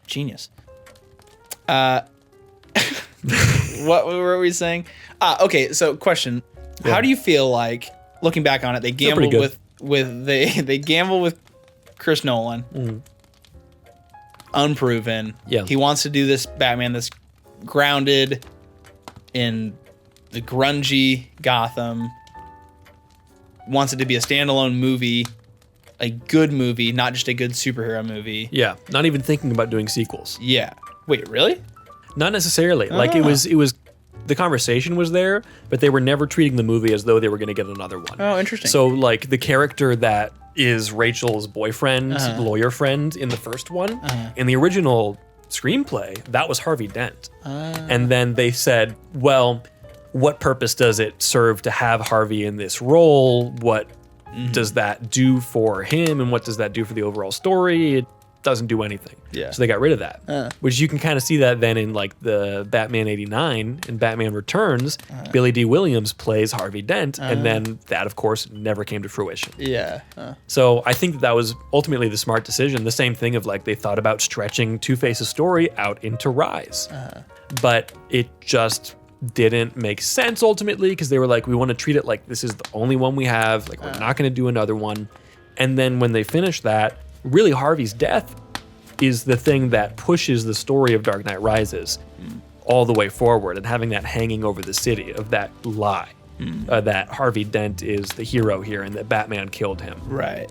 Genius. What were we saying? Okay, so question. Yeah. How do you feel like, looking back on it, they gambled they gamble with Chris Nolan. Unproven. Yeah. He wants to do this Batman that's grounded in the grungy Gotham. Wants it to be a standalone movie, a good movie, not just a good superhero movie. Yeah, not even thinking about doing sequels. Yeah. Wait, really? Not necessarily. Like it was the conversation was there, but they were never treating the movie as though they were going to get another one. Oh, interesting. So like the character that is Rachel's boyfriend, lawyer friend in the first one, in the original screenplay, that was Harvey Dent. And then they said, well, what purpose does it serve to have Harvey in this role? What does that do for him? And what does that do for the overall story? It doesn't do anything. Yeah. So they got rid of that, which you can kind of see that then in like the Batman 89 and Batman Returns, Billy D. Williams plays Harvey Dent. And then that, of course, never came to fruition. Yeah. So I think that was ultimately the smart decision. The same thing of like they thought about stretching Two-Face's story out into Rise. But it just didn't make sense ultimately because they were like, we want to treat it like this is the only one we have. Like we're not going to do another one. And then when they finished that, really Harvey's death is the thing that pushes the story of Dark Knight Rises all the way forward, and having that hanging over the city of that lie that Harvey Dent is the hero here and that Batman killed him. Right.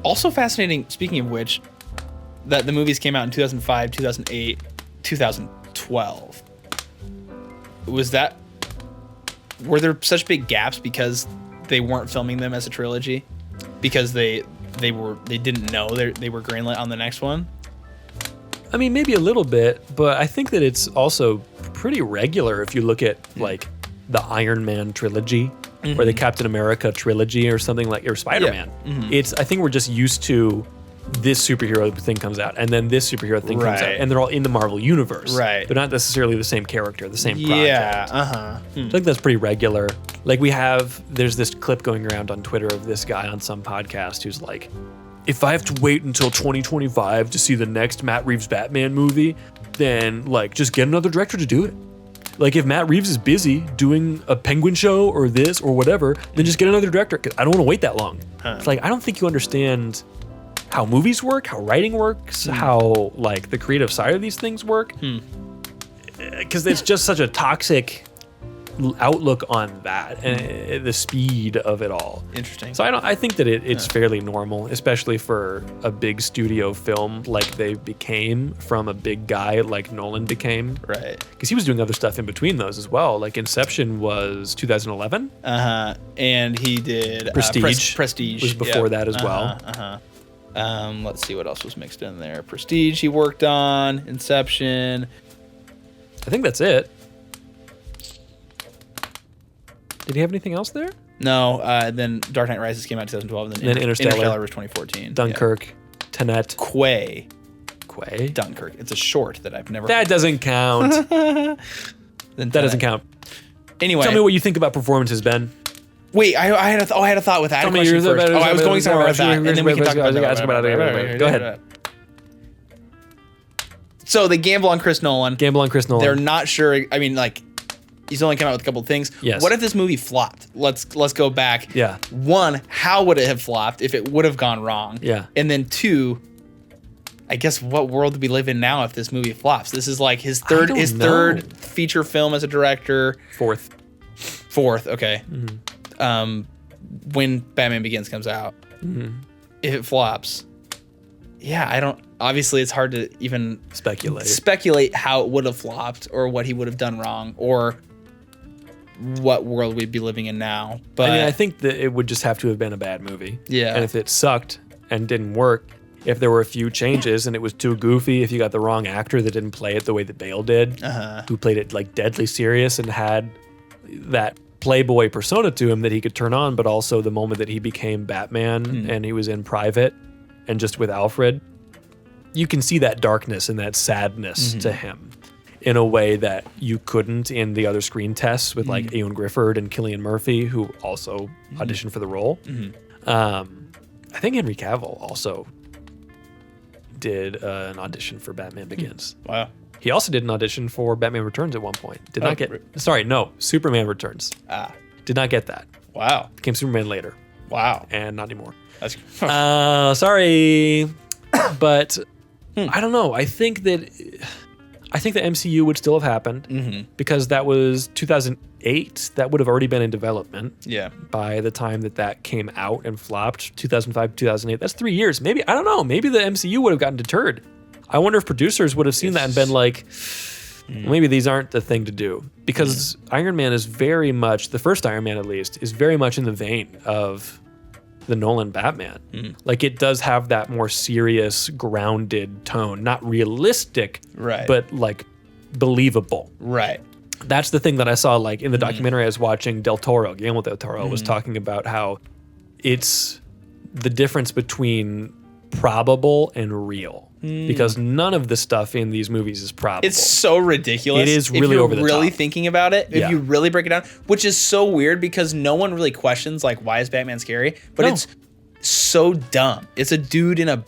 Also fascinating, speaking of which, that the movies came out in 2005, 2008, 2012. Was that were there such big gaps because they weren't filming them as a trilogy? Because they didn't know they were greenlit on the next one? I mean, maybe a little bit, but I think that it's also pretty regular if you look at like the Iron Man trilogy or the Captain America trilogy or something like, or Spider-Man. I think we're just used to this superhero thing comes out and then this superhero thing comes out, and they're all in the Marvel universe. Right. They're not necessarily the same character, the same project. Yeah, I think that's pretty regular. Like there's this clip going around on Twitter of this guy on some podcast who's like, if I have to wait until 2025 to see the next Matt Reeves Batman movie, then like just get another director to do it. Like if Matt Reeves is busy doing a Penguin show or this or whatever, then just get another director, because I don't want to wait that long. It's like, I don't think you understand how movies work, how writing works, how like the creative side of these things work. Because it's just such a toxic outlook on that and the speed of it all. Interesting. So I think that it's fairly normal, especially for a big studio film like they became from a big guy like Nolan became. Right. Because he was doing other stuff in between those as well. Like Inception was 2011. And he did Prestige. Prestige Was before that as well. Let's see what else was mixed in there. Prestige he worked on, Inception. I think that's it. Did he have anything else there? No, then Dark Knight Rises came out in 2012, and then Interstellar was 2014. Dunkirk, Tenet. Quay. Dunkirk. It's a short that I've never That doesn't count. That doesn't count. Anyway. Tell me what you think about performances, Ben. Wait, I had a thought with that. I was going somewhere with that, and then we can talk about that. Go ahead. So they gamble on Chris Nolan. They're not sure. I mean, like, he's only come out with a couple of things. Yes. What if this movie flopped? Let's go back. Yeah. One, how would it have flopped if it would have gone wrong? Yeah. And then two, I guess what world do we live in now if this movie flops? This is like his third feature film as a director. Fourth, okay. When Batman Begins comes out, if it flops, obviously it's hard to even speculate how it would have flopped or what he would have done wrong or what world we'd be living in now. But I mean, I think that it would just have to have been a bad movie. Yeah. And if it sucked and didn't work, if there were a few changes and it was too goofy, if you got the wrong actor that didn't play it the way that Bale did, who played it like deadly serious and had that playboy persona to him that he could turn on, but also the moment that he became Batman and he was in private and just with Alfred, you can see that darkness and that sadness to him in a way that you couldn't in the other screen tests with like Ewan Grifford and Cillian Murphy, who also auditioned for the role. I think Henry Cavill also did an audition for Batman Begins. Wow. He also did an audition for Batman Returns at one point. Superman Returns. Did not get that. Wow. Became Superman later. Wow. And not anymore. That's sorry. But I don't know. I think the MCU would still have happened because that was 2008. That would have already been in development. Yeah. By the time that came out and flopped, 2005, 2008. That's 3 years. Maybe, I don't know. Maybe the MCU would have gotten deterred. I wonder if producers would have seen that and been like, maybe these aren't the thing to do. Because Iron Man is very much, the first Iron Man at least, is very much in the vein of the Nolan Batman. Like it does have that more serious, grounded tone. Not realistic, but like believable. Right. That's the thing that I saw like in the documentary I was watching. Guillermo del Toro was talking about how it's the difference between probable and real. Because none of the stuff in these movies is probable. It's so ridiculous. It is really over the top. If you're really thinking about it, if you really break it down, which is so weird because no one really questions like why is Batman scary, but it's so dumb. It's a dude in a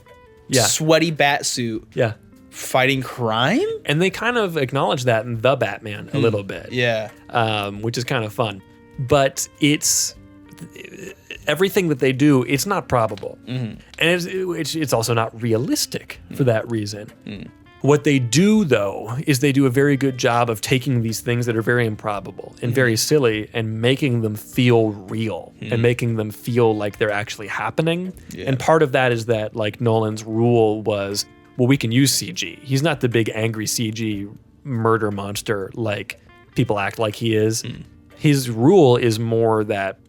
sweaty bat suit fighting crime, and they kind of acknowledge that in The Batman a little bit. Which is kind of fun. But it's everything that they do, it's not probable. And it's also not realistic for that reason. What they do, though, is they do a very good job of taking these things that are very improbable and very silly and making them feel real and making them feel like they're actually happening. And part of that is that, like, Nolan's rule was, well, we can use CG. He's not the big angry CG murder monster like people act like he is. His rule is more that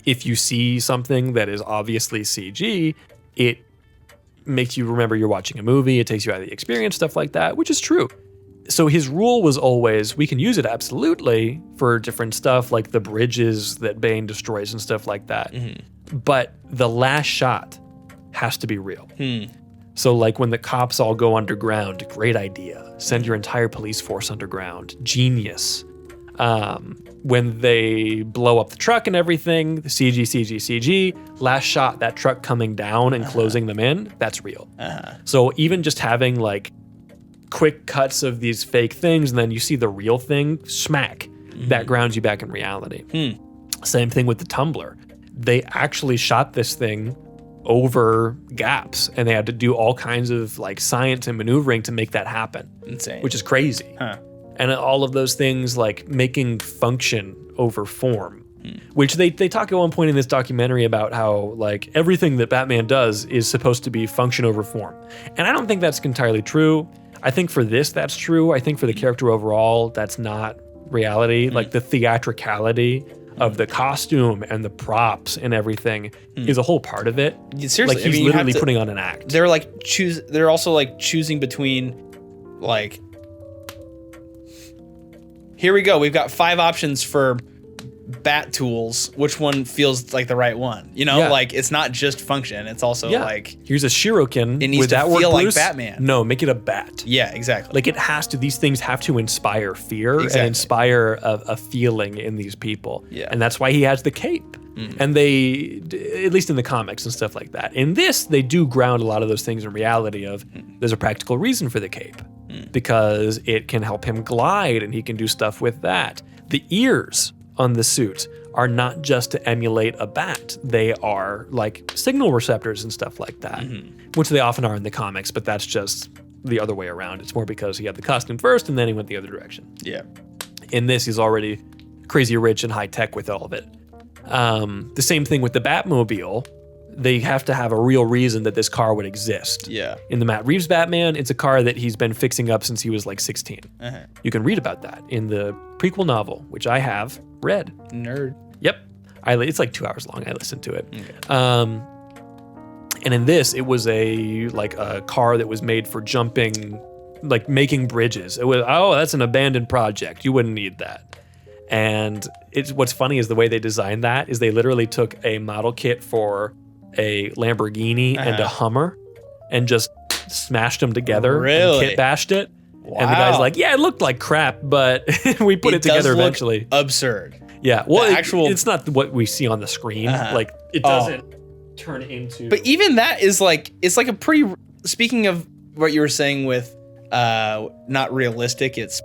if you see something that is obviously CG, it makes you remember you're watching a movie. It takes you out of the experience, stuff like that, which is true. So his rule was always, we can use it absolutely for different stuff like the bridges that Bane destroys and stuff like that. But the last shot has to be real. So like when the cops all go underground, great idea. Send your entire police force underground. Genius. When they blow up the truck and everything, the CG, last shot, that truck coming down and closing them in, that's real. So even just having like quick cuts of these fake things and then you see the real thing, smack, that grounds you back in reality. Same thing with the tumbler. They actually shot this thing over gaps and they had to do all kinds of like science and maneuvering to make that happen. Insane. Which is crazy. And all of those things like making function over form, which they talk at one point in this documentary about how like everything that Batman does is supposed to be function over form. And I don't think that's entirely true. I think for this, that's true. I think for the character overall, that's not reality. Like the theatricality of the costume and the props and everything is a whole part of it. Seriously, like he's literally putting on an act. They're also like choosing between like, here we go. We've got 5 options for bat tools. Which one feels like the right one? You know, like it's not just function. It's also like, here's a shuriken. It needs Would to that feel work, like Batman. No, make it a bat. Yeah, exactly. Like it has to. These things have to inspire fear and inspire a feeling in these people. Yeah, and that's why he has the cape. And they, at least in the comics and stuff like that. In this, they do ground a lot of those things in reality. Of there's a practical reason for the cape. Because it can help him glide and he can do stuff with that. The ears on the suit are not just to emulate a bat. They are like signal receptors and stuff like that, which they often are in the comics, but that's just the other way around. It's more because he had the costume first and then he went the other direction. Yeah. In this, he's already crazy rich and high tech with all of it. The same thing with the Batmobile. They have to have a real reason that this car would exist. Yeah. In the Matt Reeves Batman, it's a car that he's been fixing up since he was like 16. You can read about that in the prequel novel, which I have read. Nerd. Yep. It's like 2 hours long. I listened to it. Okay. And in this, it was a car that was made for jumping, like making bridges. It was, that's an abandoned project. You wouldn't need that. And what's funny is the way they designed that is they literally took a model kit for a Lamborghini and a Hummer and just smashed them together and kit bashed it. Wow. And the guy's like, yeah, it looked like crap, but we put it together eventually. Absurd. Yeah. Well, it's not what we see on the screen. Like it doesn't turn into. But even that is like, it's like a pretty, speaking of what you were saying with not realistic, it's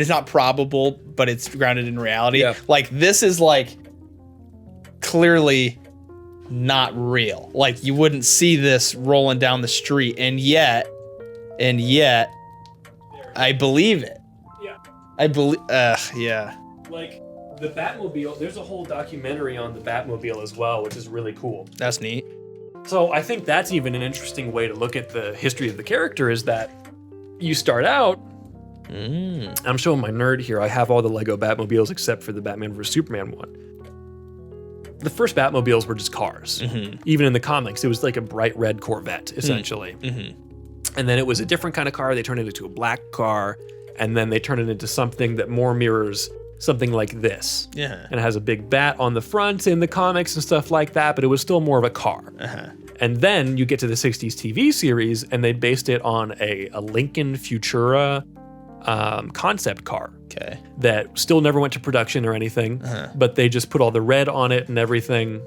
not probable, but it's grounded in reality. Yeah. Like this is like clearly not real. Like you wouldn't see this rolling down the street, and yet I believe it. Yeah. I believe yeah. Like the Batmobile, there's a whole documentary on the Batmobile as well, which is really cool. That's neat. So I think that's even an interesting way to look at the history of the character is that you start out I'm showing my nerd here. I have all the Lego Batmobiles except for the Batman vs Superman one. The first Batmobiles were just cars. Even in the comics, it was like a bright red Corvette, essentially. And then it was a different kind of car. They turned it into a black car, and then they turned it into something that more mirrors something like this. Yeah. And it has a big bat on the front in the comics and stuff like that, but it was still more of a car. And then you get to the 60s TV series, and they based it on a Lincoln Futura concept car that still never went to production or anything, but they just put all the red on it and everything,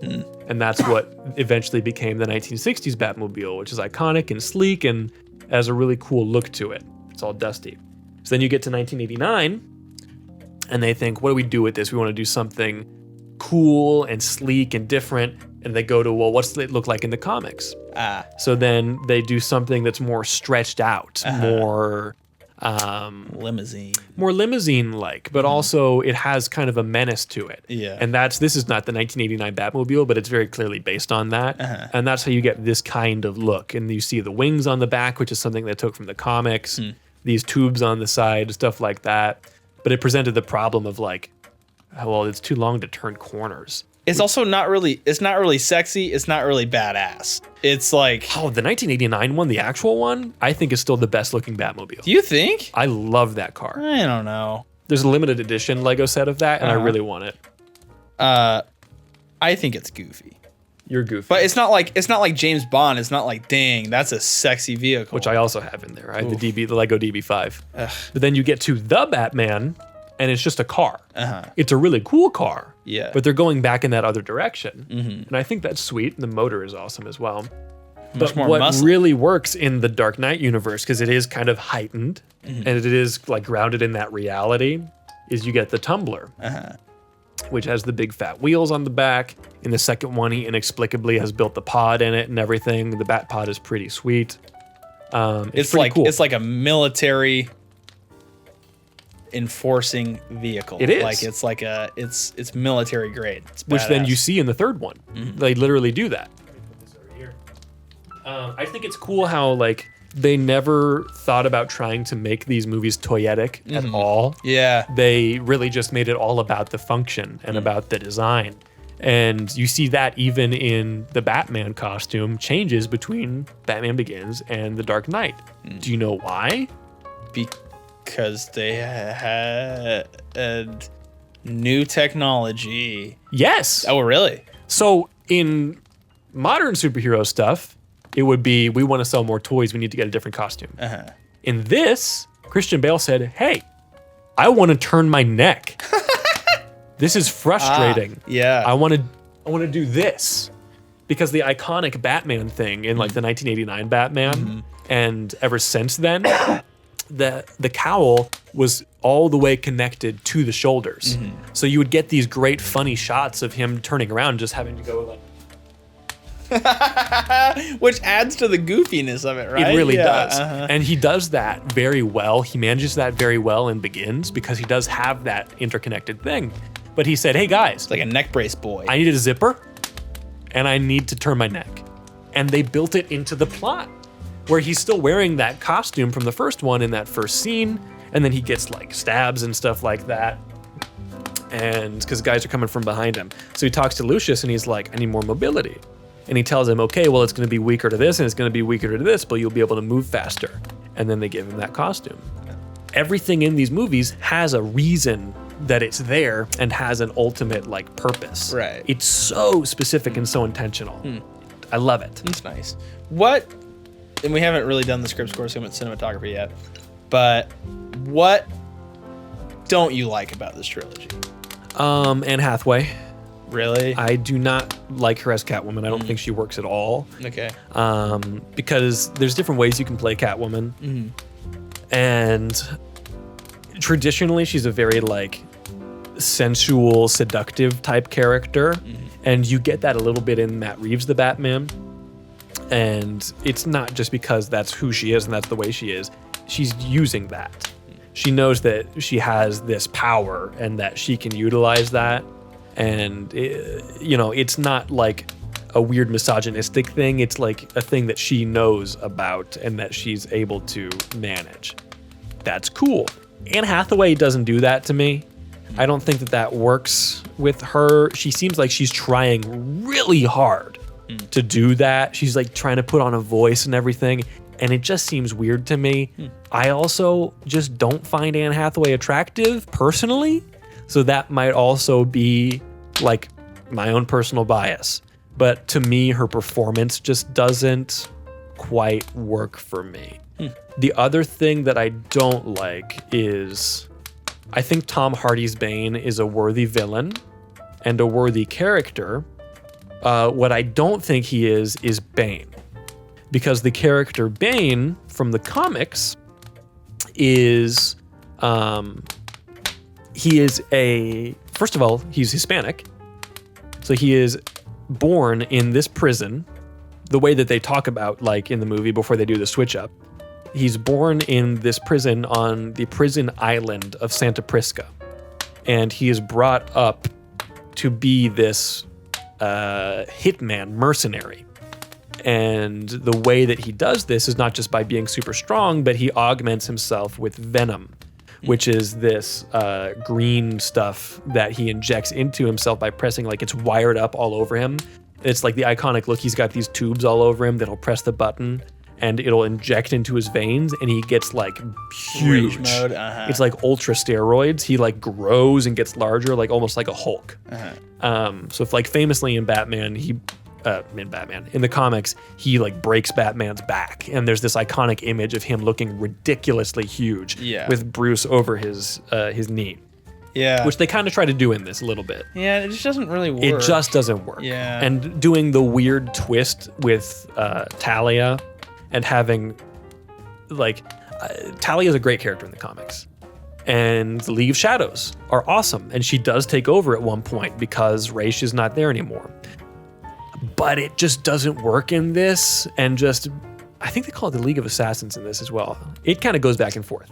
and that's what eventually became the 1960s Batmobile, which is iconic and sleek and has a really cool look to it. It's all dusty. So then you get to 1989, and they think, what do we do with this? We want to do something cool and sleek and different, and they go to, well, what's it look like in the comics? So then they do something that's more stretched out, more limousine-like, but also it has kind of a menace to it. Yeah. And this is not the 1989 Batmobile, but it's very clearly based on that. And that's how you get this kind of look. And you see the wings on the back, which is something they took from the comics, these tubes on the side, stuff like that. But it presented the problem of like, well, it's too long to turn corners. It's also not really sexy. It's not really badass. It's like, Oh, the 1989 one, the actual one, I think is still the best looking Batmobile. do you think? I love that car. I don't know. There's a limited edition Lego set of that, and I really want it. I think it's goofy. You're goofy. But it's not like James Bond. It's not like, dang, that's a sexy vehicle. Which I also have in there. I have the Lego DB5. But then you get to the Batman, and it's just a car. It's a really cool car. Yeah. But they're going back in that other direction. And I think that's sweet. The motor is awesome as well. But more what muscle. really works in the Dark Knight universe, because it is kind of heightened, and it is like grounded in that reality, is you get the Tumbler. Which has the big fat wheels on the back. In the second one, he inexplicably has built the pod in it and everything. The Bat Pod is pretty sweet. It's pretty like cool. It's like a military enforcing vehicle. It is. Like it's military grade. It's Which then badass. you see in the third one. They literally do that. I think it's cool how like they never thought about trying to make these movies toyetic at all. Yeah. They really just made it all about the function and about the design. And you see that even in the Batman costume changes between Batman Begins and The Dark Knight. Do you know why? Because they had new technology. Yes. Oh, really? So in modern superhero stuff, it would be, we want to sell more toys, we need to get a different costume. In this, Christian Bale said, hey, I want to turn my neck. This is frustrating. Yeah. I want to do this. Because the iconic Batman thing in like the 1989 Batman, and ever since then, the cowl was all the way connected to the shoulders. So you would get these great funny shots of him turning around, just having to go like, which adds to the goofiness of it, right? it really Yeah, does. And he does that very well. He manages that very well in Begins because he does have that interconnected thing. But he said, hey guys, It's like a neck brace boy. I need a zipper and I need to turn my neck. And they built it into the plot where he's still wearing that costume from the first one in that first scene. And then he gets like stabs and stuff like that. And because guys are coming from behind him. So he talks to Lucius and he's like, I need more mobility. And he tells him, okay, well, it's going to be weaker to this and it's going to be weaker to this, but you'll be able to move faster. And then they give him that costume. Everything in these movies has a reason that it's there and has an ultimate like purpose. Right. It's so specific and so intentional. I love it. It's nice. What, and we haven't really done the script score cinematography yet, but what don't you like about this trilogy? Anne Hathaway. Really? I do not like her as Catwoman. I don't think she works at all. Okay. Because there's different ways you can play Catwoman. And traditionally, she's a very like sensual, seductive type character. And you get that a little bit in Matt Reeves, the Batman. And it's not just because that's who she is and that's the way she is. She's using that. She knows that she has this power and that she can utilize that. And, it's not like a weird misogynistic thing. It's like a thing that she knows about and that she's able to manage. That's cool. Anne Hathaway doesn't do that to me. I don't think that works with her. She seems like she's trying really hard to do that. She's like trying to put on a voice and everything. And it just seems weird to me. I also just don't find Anne Hathaway attractive personally. So that might also be like my own personal bias. But to me, her performance just doesn't quite work for me. The other thing that I don't like is I think Tom Hardy's Bane is a worthy villain and a worthy character. What I don't think he is Bane. Because the character Bane from the comics is, first of all, he's Hispanic. So he is born in this prison, the way that they talk about, like in the movie before they do the switch up. He's born in this prison on the prison island of Santa Prisca. And he is brought up to be this hitman, mercenary. And the way that he does this is not just by being super strong, but he augments himself with venom, which is this green stuff that he injects into himself by pressing, like it's wired up all over him. It's like the iconic look. He's got these tubes all over him that'll press the button and it'll inject into his veins and he gets like huge. Rage mode. It's like ultra steroids. He like grows and gets larger, like almost like a Hulk. So if like famously in Batman, in the comics, he like breaks Batman's back, and there's this iconic image of him looking ridiculously huge with Bruce over his knee. Yeah. Which they kind of try to do in this a little bit. Yeah, it just doesn't really work. It just doesn't work. Yeah. And doing the weird twist with Talia and having like Talia is a great character in the comics. And the League of Shadows are awesome, and she does take over at one point because Raish is not there anymore. But it just doesn't work in this, and just, I think they call it the League of Assassins in this as well. It kind of goes back and forth.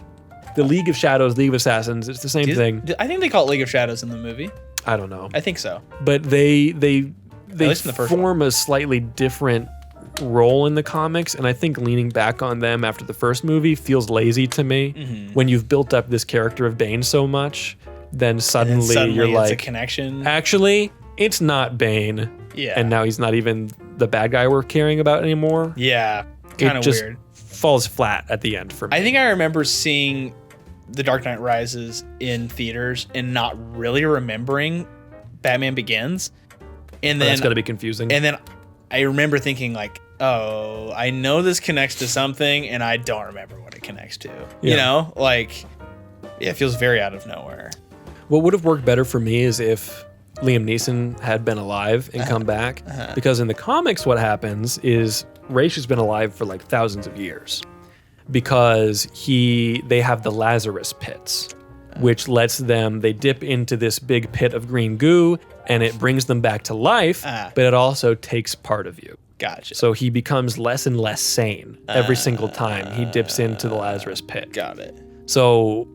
The League of Shadows, League of Assassins, it's the same thing. I think they call it League of Shadows in the movie. I don't know. I think so. But they least in the first form a slightly different role in the comics, and I think leaning back on them after the first movie feels lazy to me. When you've built up this character of Bane so much, then suddenly you're like, it's a connection. Actually, it's not Bane. Yeah. And now he's not even the bad guy we're caring about anymore. Yeah. Kind of weird. Falls flat at the end for me. I think I remember seeing The Dark Knight Rises in theaters and not really remembering Batman Begins. And then that's got to be confusing. And then I remember thinking like, oh, I know this connects to something and I don't remember what it connects to. Yeah. You know, like, yeah, it feels very out of nowhere. What would have worked better for me is if Liam Neeson had been alive and come back, because in the comics what happens is Raish has been alive for like thousands of years because they have the Lazarus pits, which lets them, they dip into this big pit of green goo and it brings them back to life, but it also takes part of you. Gotcha. So he becomes less and less sane every single time he dips into the Lazarus pit. Got it. So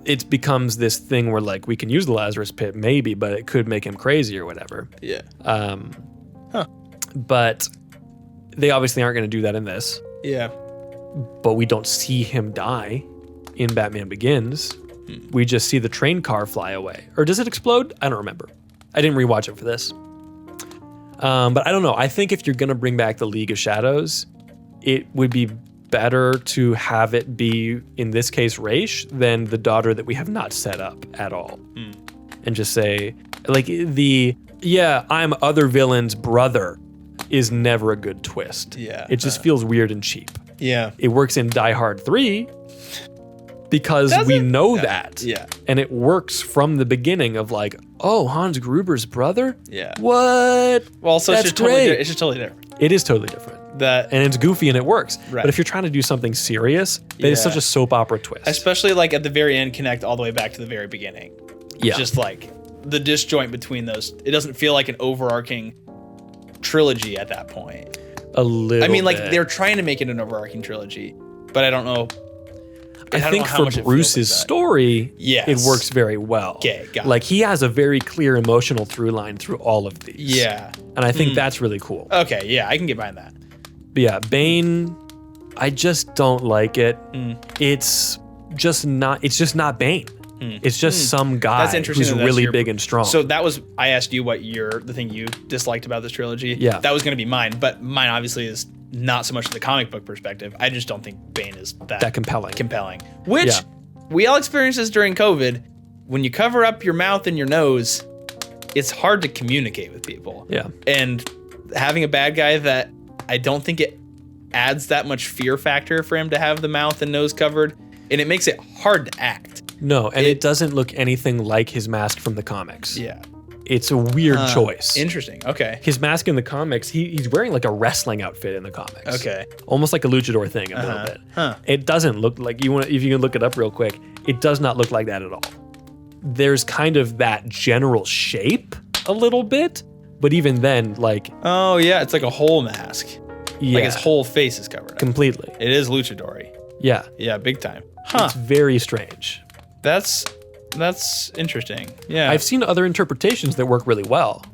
it becomes this thing where like we can use the Lazarus pit maybe, but it could make him crazy or whatever. Yeah. But they obviously aren't going to do that in this. Yeah. But we don't see him die in Batman Begins. We just see the train car fly away. Or does it explode? I don't remember. I didn't rewatch it for this. But I don't know. I think if you're going to bring back the League of Shadows, it would be better to have it be, in this case, Raish, than the daughter that we have not set up at all. And just say, like, I'm other villain's brother is never a good twist. Yeah. It just feels weird and cheap. Yeah. It works in Die Hard 3 because we know that. Yeah. And it works from the beginning of like, oh, Hans Gruber's brother? Yeah. What? Well, so That's it's just totally, great. it's just totally different. It is totally different. And it's goofy and it works. Right. But if you're trying to do something serious, that is such a soap opera twist. Especially like at the very end, connect all the way back to the very beginning. Yeah. Just like the disjoint between those. It doesn't feel like an overarching trilogy at that point. A little I mean, like bit. they're trying to make it an overarching trilogy, but I don't know. I think for Bruce's story, it works very well. Okay, got like he has a very clear emotional through line through all of these. Yeah. And I think that's really cool. Okay, yeah, I can get behind that. But yeah, Bane, I just don't like it. It's just not Bane. It's just some guy who's really big and strong. So that was, I asked you what the thing you disliked about this trilogy. Yeah. That was going to be mine, but mine obviously is not so much the comic book perspective. I just don't think Bane is that compelling. Which we all experienced this during COVID. When you cover up your mouth and your nose, it's hard to communicate with people. Yeah. And having a bad guy that I don't think it adds that much fear factor for him to have the mouth and nose covered, and it makes it hard to act. No, and it doesn't look anything like his mask from the comics. Yeah. It's a weird choice. Interesting. Okay. His mask in the comics, he's wearing like a wrestling outfit in the comics. Okay. Almost like a luchador thing a little bit. It doesn't look like, if you can look it up real quick, it does not look like that at all. There's kind of that general shape a little bit, but even then, like... Oh, yeah, it's like a whole mask. Yeah. Like his whole face is covered up. Completely. It is luchador-y. Yeah. Yeah, big time. It's very strange. That's interesting. Yeah. I've seen other interpretations that work really well.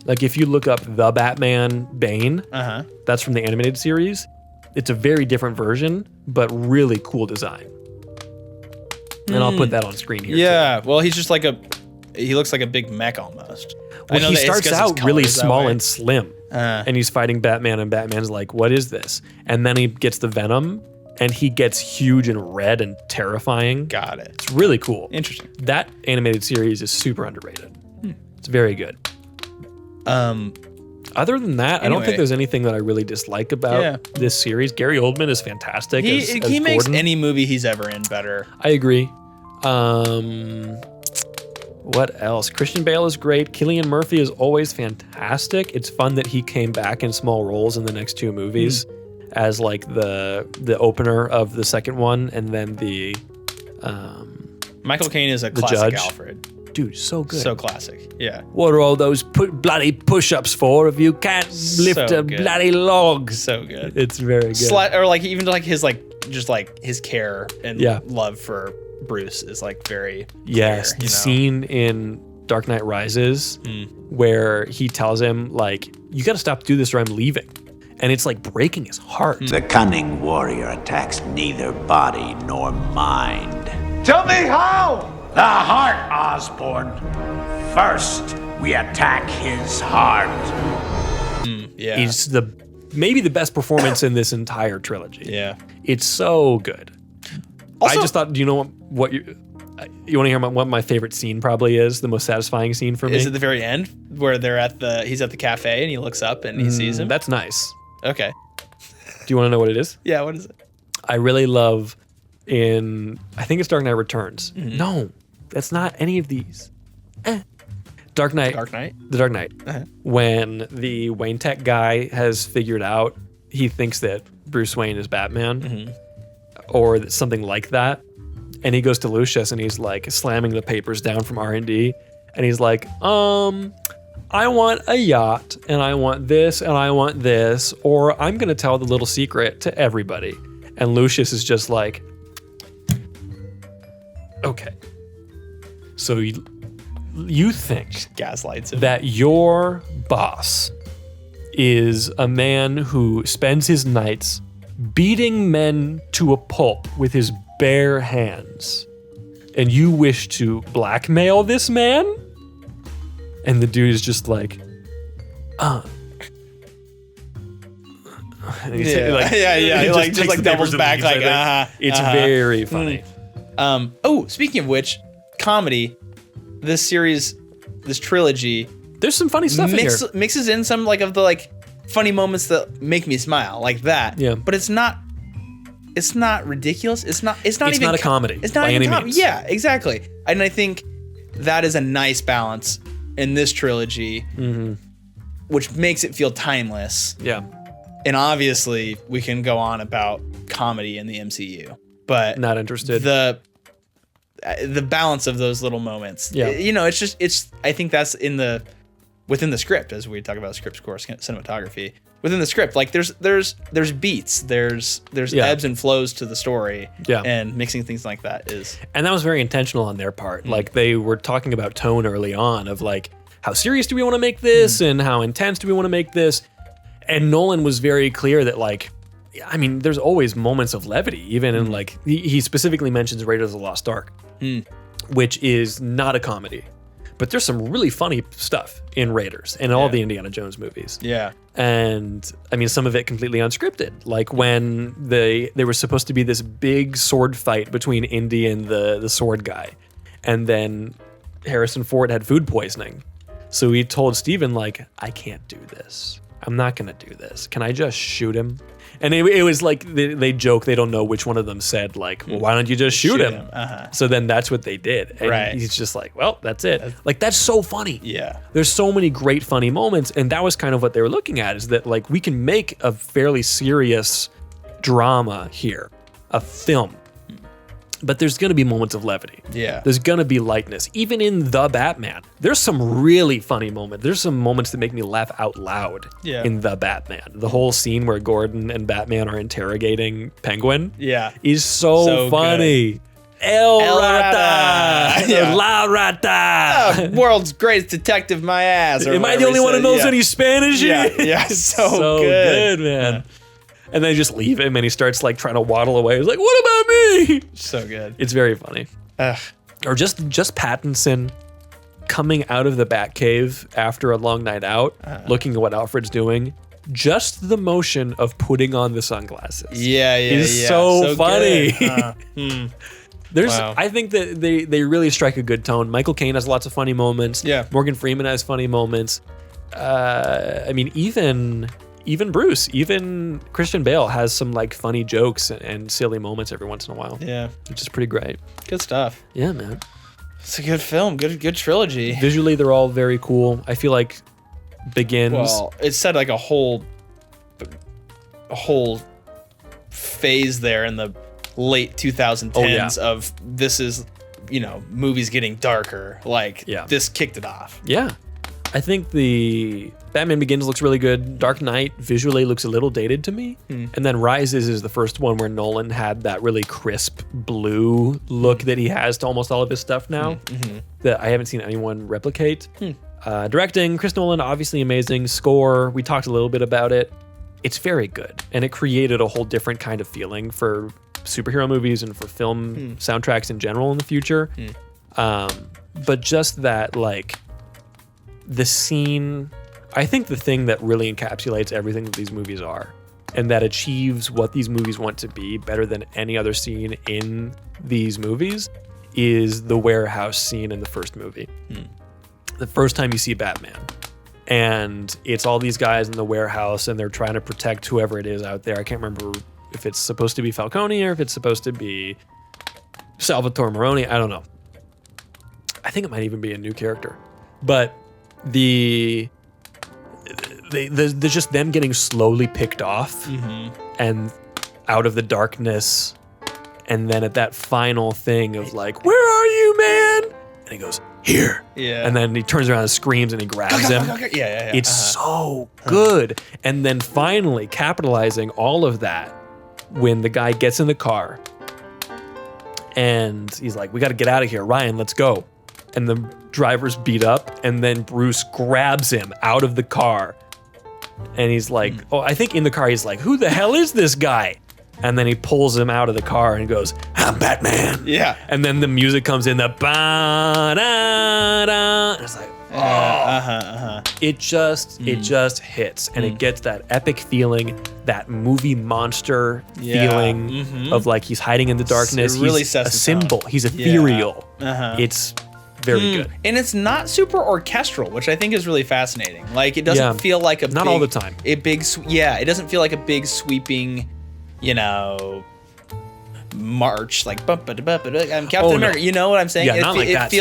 Like if you look up The Batman Bane, that's from the animated series. It's a very different version, but really cool design. And I'll put that on screen here. Yeah. Well, he's just like he looks like a big mech almost. Well, he starts out really small and and slim, and he's fighting Batman, and Batman's like, "What is this?" And then he gets the Venom, and he gets huge and red and terrifying. Got it. It's really cool. Interesting. That animated series is super underrated. It's very good. Other than that, I don't think there's anything that I really dislike about this series. Gary Oldman is fantastic. He makes any movie he's ever in better. I agree. What else? Christian Bale is great. Cillian Murphy is always fantastic. It's fun that he came back in small roles in the next two movies as like the opener of the second one, and then the Michael Caine is a classic judge. Alfred. Dude, so good. So classic. Yeah. What are all those bloody push-ups for if you can't lift a bloody log? So good. It's very good. Or like even like his just like his care and love for Bruce is like very yes. clear, The scene in Dark Knight Rises where he tells him like, you got to stop doing this or I'm leaving. And it's like breaking his heart. The cunning warrior attacks neither body nor mind. Tell me how! The heart, Osborn. First, we attack his heart. Yeah. It's maybe the best performance in this entire trilogy. Yeah. It's so good. Also, I just thought, do you know what you want to hear what my favorite scene probably is? The most satisfying scene for me? Is it the very end where he's at the cafe and he looks up and he sees him? That's nice. Okay. Do you want to know what it is? Yeah, what is it? I really love I think it's Dark Knight Returns. No, that's not any of these. Dark Knight. Dark Knight? The Dark Knight. When the Wayne Tech guy has figured out, he thinks that Bruce Wayne is Batman or something like that. And he goes to Lucius and he's like slamming the papers down from R&D. And he's like, I want a yacht and I want this and I want this, or I'm going to tell the little secret to everybody. And Lucius is just like, okay. So you think Gaslights him. that your boss is a man who spends his nights beating men to a pulp with his bare hands, and you wish to blackmail this man? And the dude is just like, And he's like, He like just like doubles and back leaves, like, It's very funny. Oh, speaking of which, comedy, this trilogy There's some funny stuff in here. mixes in some like of the like funny moments that make me smile, like that. Yeah. But it's not ridiculous. It's not even not a comedy It's not by even any means. Yeah, exactly. And I think that is a nice balance in this trilogy, which makes it feel timeless. Yeah. And obviously, we can go on about comedy in the MCU, but Not interested. the balance of those little moments. Yeah. It's I think that's within the script, as we talk about script score, cinematography. Within the script, like there's beats, there's ebbs and flows to the story. Yeah. And mixing things like that is. And that was very intentional on their part. Like they were talking about tone early on of like, how serious do we want to make this and how intense do we want to make this? And Nolan was very clear that like, I mean, there's always moments of levity, even in like, he specifically mentions Raiders of the Lost Ark, which is not a comedy. But there's some really funny stuff in Raiders and all the Indiana Jones movies. Yeah. And I mean, some of it completely unscripted. Like when they were supposed to be this big sword fight between Indy and the sword guy. And then Harrison Ford had food poisoning. So he told Steven, like, I can't do this. I'm not going to do this. Can I just shoot him? And it was like, they joke, they don't know which one of them said, like, well, why don't you just shoot him? So then that's what they did. And he's just like, well, that's it. Like, that's so funny. Yeah. There's so many great funny moments. And that was kind of what they were looking at, is that, like, we can make a fairly serious drama here, a film. But there's going to be moments of levity. Yeah. There's going to be lightness. Even in The Batman, there's some really funny moments. There's some moments that make me laugh out loud in The Batman. The whole scene where Gordon and Batman are interrogating Penguin is so funny. Good. El Rata! La Rata! World's greatest detective, my ass. Am I the only one who knows any Spanish? Yeah. So good, man. Yeah. And they just leave him and he starts like trying to waddle away. He's like, what about me? So good. It's very funny. Or just Pattinson coming out of the Batcave after a long night out, looking at what Alfred's doing. Just the motion of putting on the sunglasses. Is so funny. I think that they really strike a good tone. Michael Caine has lots of funny moments. Yeah. Morgan Freeman has funny moments. I mean, even Bruce, even Christian Bale has some like funny jokes and silly moments every once in a while. Yeah. Which is pretty great. Good stuff. Yeah, man. It's a good film. Good trilogy. Visually, they're all very cool. I feel like Begins. Well, it said like a whole phase there in the late 2010s of this is, movies getting darker. Like this kicked it off. Yeah. I think the Batman Begins looks really good. Dark Knight visually looks a little dated to me. And then Rises is the first one where Nolan had that really crisp blue look that he has to almost all of his stuff now that I haven't seen anyone replicate. Directing, Chris Nolan, obviously amazing. Score, we talked a little bit about it. It's very good. And it created a whole different kind of feeling for superhero movies and for film soundtracks in general in the future. But just that, like, the scene, I think the thing that really encapsulates everything that these movies are and that achieves what these movies want to be better than any other scene in these movies is the warehouse scene in the first movie. The first time you see Batman. And it's all these guys in the warehouse and they're trying to protect whoever it is out there. I can't remember if it's supposed to be Falcone or if it's supposed to be Salvatore Maroni. I don't know. I think it might even be a new character. But the just them getting slowly picked off and out of the darkness, and then at that final thing of like, where are you, man? And he goes, here. Yeah. And then he turns around and screams and he grabs him. Yeah. It's so good. And then finally capitalizing all of that when the guy gets in the car and he's like, we got to get out of here. Ryan, let's go. And the driver's beat up, and then Bruce grabs him out of the car. And he's like, I think in the car he's like, who the hell is this guy? And then he pulls him out of the car and goes, I'm Batman. Yeah. And then the music comes in, the ba-da-da. And it's like, It just hits, and it gets that epic feeling, that movie monster feeling of like he's hiding in the darkness. It really he's sets a the symbol. tone. He's ethereal. It's very good. And it's not super orchestral, which I think is really fascinating. Like it doesn't feel like a not big, all the time. It doesn't feel like a big sweeping, march like I'm Captain America. You know what I'm saying? Yeah, not like that,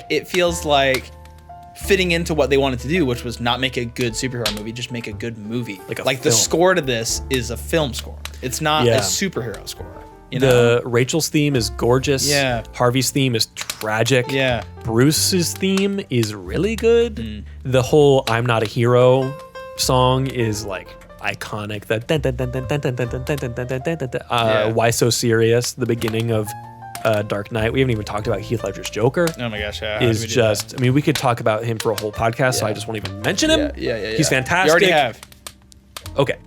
it feels like fitting into what they wanted to do, which was not make a good superhero movie, just make a good movie. Like the score to this is a film score. It's not a superhero score. Rachel's theme is gorgeous. Yeah. Harvey's theme is tragic. Yeah. Bruce's theme is really good. The whole "I'm Not a Hero" song is like iconic. That Why So Serious? The beginning of Dark Knight. We haven't even talked about Heath Ledger's Joker. Oh my gosh, yeah. Is just, I mean, we could talk about him for a whole podcast, so I just won't even mention him. Yeah. He's fantastic. You already have. Okay.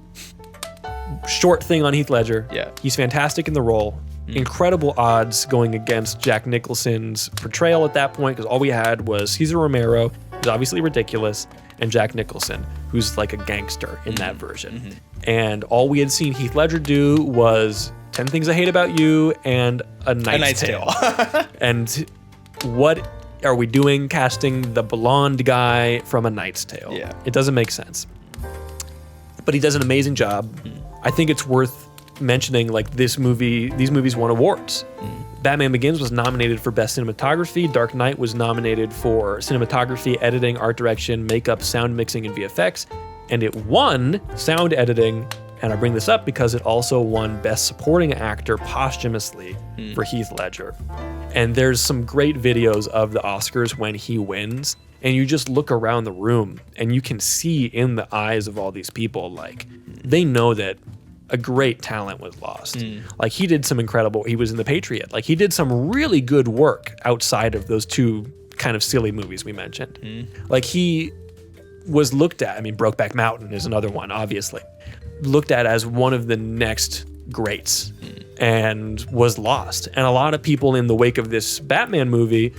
Short thing on Heath Ledger. Yeah. He's fantastic in the role. Incredible odds going against Jack Nicholson's portrayal at that point, because all we had was Cesar Romero, who's obviously ridiculous, and Jack Nicholson, who's like a gangster in that version. And all we had seen Heath Ledger do was 10 Things I Hate About You and A Knight's Tale. And what are we doing casting the blonde guy from A Knight's Tale? Yeah. It doesn't make sense. But he does an amazing job. I think it's worth mentioning, like, these movies won awards. Batman Begins was nominated for Best Cinematography. Dark Knight was nominated for Cinematography, Editing, Art Direction, Makeup, Sound Mixing, and VFX. And it won Sound Editing. And I bring this up because it also won Best Supporting Actor posthumously for Heath Ledger. And there's some great videos of the Oscars when he wins. And you just look around the room and you can see in the eyes of all these people, like, they know that a great talent was lost. Like, he did some incredible, he was in The Patriot. Like, he did some really good work outside of those two kind of silly movies we mentioned. Like, he was looked at, I mean, Brokeback Mountain is another one, obviously, looked at as one of the next greats. and was lost. And a lot of people in the wake of this Batman movie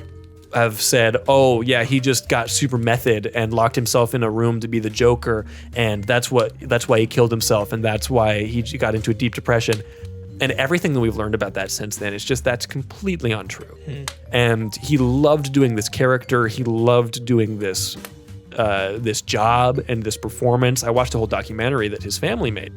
have said, oh yeah, he just got super method and locked himself in a room to be the Joker, and that's why he killed himself, and that's why he got into a deep depression. And everything that we've learned about that since then is just that's completely untrue. And he loved doing this character. He loved doing this this job and this performance. I watched a whole documentary that his family made,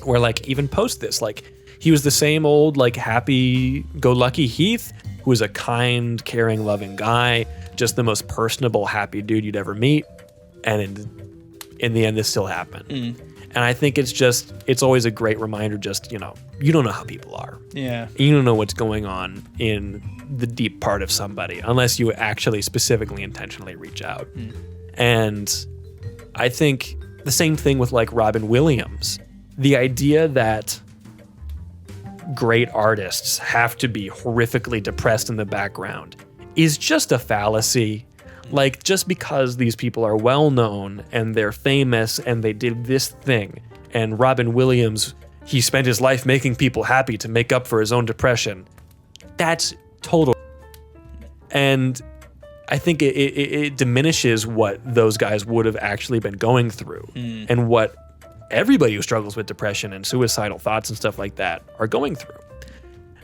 where like even post this, like he was the same old like happy-go-lucky Heath, who was a kind, caring, loving guy, just the most personable, happy dude you'd ever meet. And in the end, this still happened. And I think it's always a great reminder, just, you don't know how people are. Yeah. You don't know what's going on in the deep part of somebody unless you actually specifically, intentionally reach out. And I think the same thing with like Robin Williams. The idea that great artists have to be horrifically depressed in the background is just a fallacy. Like, just because these people are well known and they're famous and they did this thing, and Robin Williams, he spent his life making people happy to make up for his own depression, that's total. And I think it diminishes what those guys would have actually been going through and what everybody who struggles with depression and suicidal thoughts and stuff like that are going through.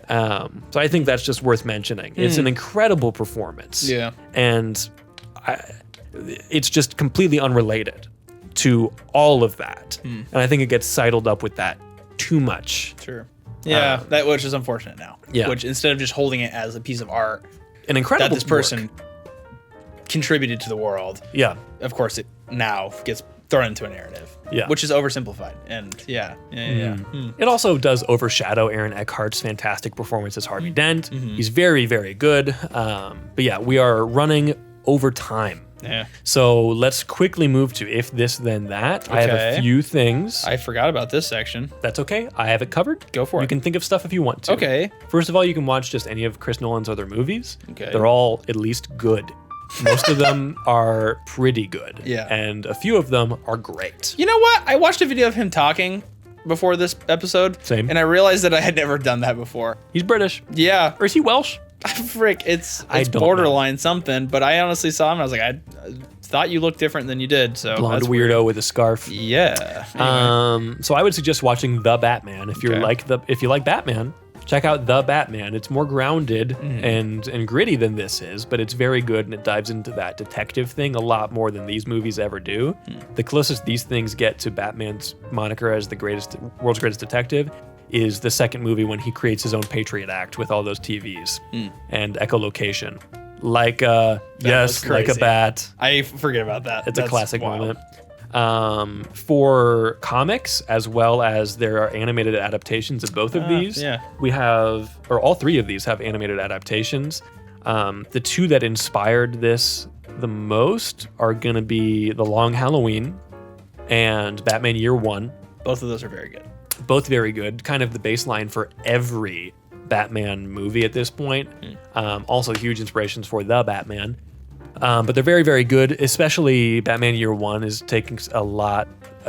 So I think that's just worth mentioning. It's an incredible performance. Yeah. And it's just completely unrelated to all of that. And I think it gets sidled up with that too much. Sure. Yeah, that which is unfortunate now. Yeah. Which, instead of just holding it as a piece of art An incredible that this person work. contributed to the world, Yeah. of course it now gets thrown into a narrative. Yeah. Which is oversimplified. And yeah. It also does overshadow Aaron Eckhart's fantastic performance as Harvey Dent. He's very, very good. But yeah, we are running over time. Yeah. So let's quickly move to If This Then That. I have Okay. a few things. I forgot about this section. That's okay. I have it covered. Go for it. You can think of stuff if you want to. Okay. First of all, you can watch just any of Chris Nolan's other movies. Okay. They're all at least good. Most of them are pretty good. Yeah. And a few of them are great. You know what? I watched a video of him talking before this episode. Same. And I realized that I had never done that before. He's British. Yeah. Or is he Welsh? Frick, it's I don't borderline something, but I honestly saw him and I was like, I thought you looked different than you did. So Blonde that's weirdo weird. with a scarf. Yeah. Anyway. So I would suggest watching The Batman. If you Okay. if you like Batman, check out The Batman. It's more grounded and gritty than this is, but it's very good, and it dives into that detective thing a lot more than these movies ever do. The closest these things get to Batman's moniker as the world's greatest detective is the second movie, when he creates his own Patriot Act with all those TVs and echolocation. Like was like a crazy. bat. I forget about that. It's a That's classic wild. moment. For comics, as well as there are animated adaptations of both of these. yeah. We have, or all three of these have animated adaptations. The two that inspired this the most are going to be The Long Halloween and Batman Year One. Both of those are very good. Both very good. Kind of the baseline for every Batman movie at this point. Also huge inspirations for The Batman. But they're very, very good, especially Batman Year One is taking a lot.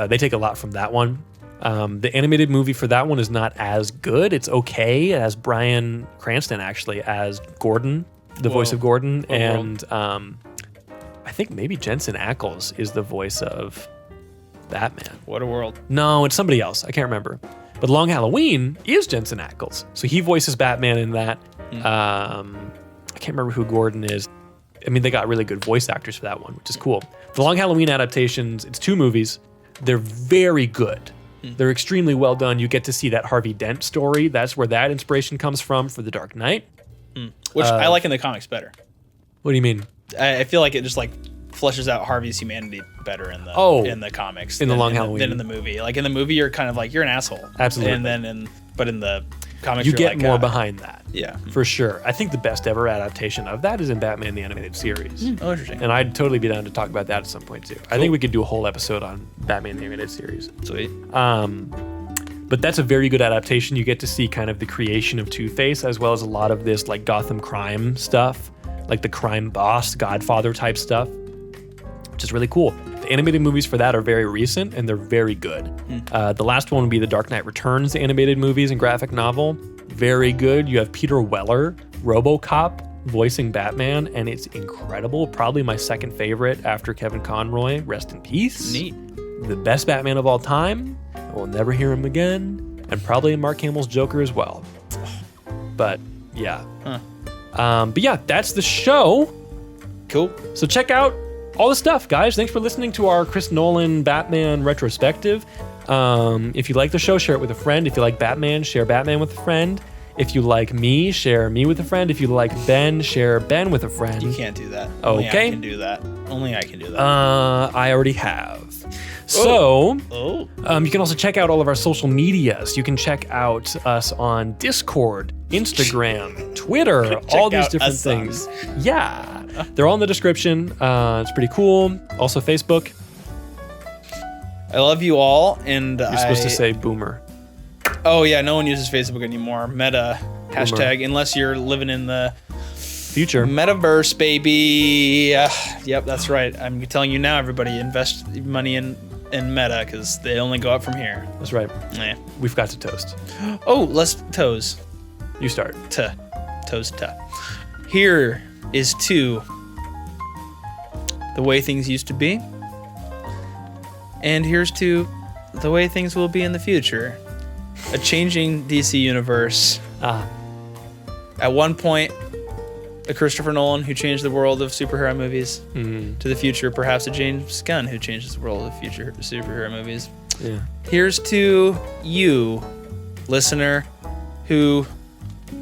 They take a lot from that one. The animated movie for that one is not as good. It's okay. It has Bryan Cranston actually as Gordon, the voice of Gordon. And I think maybe Jensen Ackles is the voice of Batman. What a world. No, it's somebody else. I can't remember. But Long Halloween is Jensen Ackles. So he voices Batman in that. I can't remember who Gordon is. I mean, they got really good voice actors for that one, which is cool. The Long Halloween adaptations, it's 2 movies. They're very good. They're extremely well done. You get to see that Harvey Dent story. That's where that inspiration comes from for The Dark Knight. Which I like in the comics better. What do you mean? I feel like it just like fleshes out Harvey's humanity better in the in the comics in the than Long Halloween than in the movie. Like in the movie, you're kind of like you're an asshole. Absolutely. And then in the comics, You you're get like, more behind that. Yeah. For sure. I think the best ever adaptation of that is in Batman the Animated Series. Oh, interesting. And I'd totally be down to talk about that at some point too. I think we could do a whole episode on Batman the Animated Series. Sweet. But that's a very good adaptation. You get to see kind of the creation of Two-Face, as well as a lot of this like Gotham crime stuff, like the crime boss, Godfather type stuff, which is really cool. The animated movies for that are very recent, and they're very good. The last one would be the Dark Knight Returns animated movies and graphic novel. Very good. You have Peter Weller, RoboCop, voicing Batman, and it's incredible. Probably my second favorite after Kevin Conroy. Rest in peace. Neat. The best Batman of all time. We'll never hear him again. And probably Mark Hamill's Joker as well. But yeah. But yeah, that's the show. Cool. So check out all the stuff, guys. Thanks for listening to our Chris Nolan Batman retrospective. If you like the show, share it with a friend. If you like Batman, share Batman with a friend. If you like me, share me with a friend. If you like Ben, share Ben with a friend. You can't do that. Okay. Only I can do that. Only I can do that. I already have. So, Oh. you can also check out all of our social medias. You can check out us on Discord, Instagram, Twitter, all these out different us things. Yeah, they're all in the description. It's pretty cool. Also, Facebook. I love you all, and You're supposed to say boomer. Oh yeah, no one uses Facebook anymore. Meta hashtag, unless you're living in the Future. metaverse, baby. Yep, that's right. I'm telling you now, everybody, invest money in Meta because they only go up from here. That's right. Yeah. We've got to toast. Oh, let's toes. You start. Toes. Here is to the way things used to be, and here's to the way things will be in the future. A changing DC universe. At one point, a Christopher Nolan who changed the world of superhero movies. To the future, perhaps a James Gunn who changes the world of future superhero movies. Yeah. Here's to you, listener, who,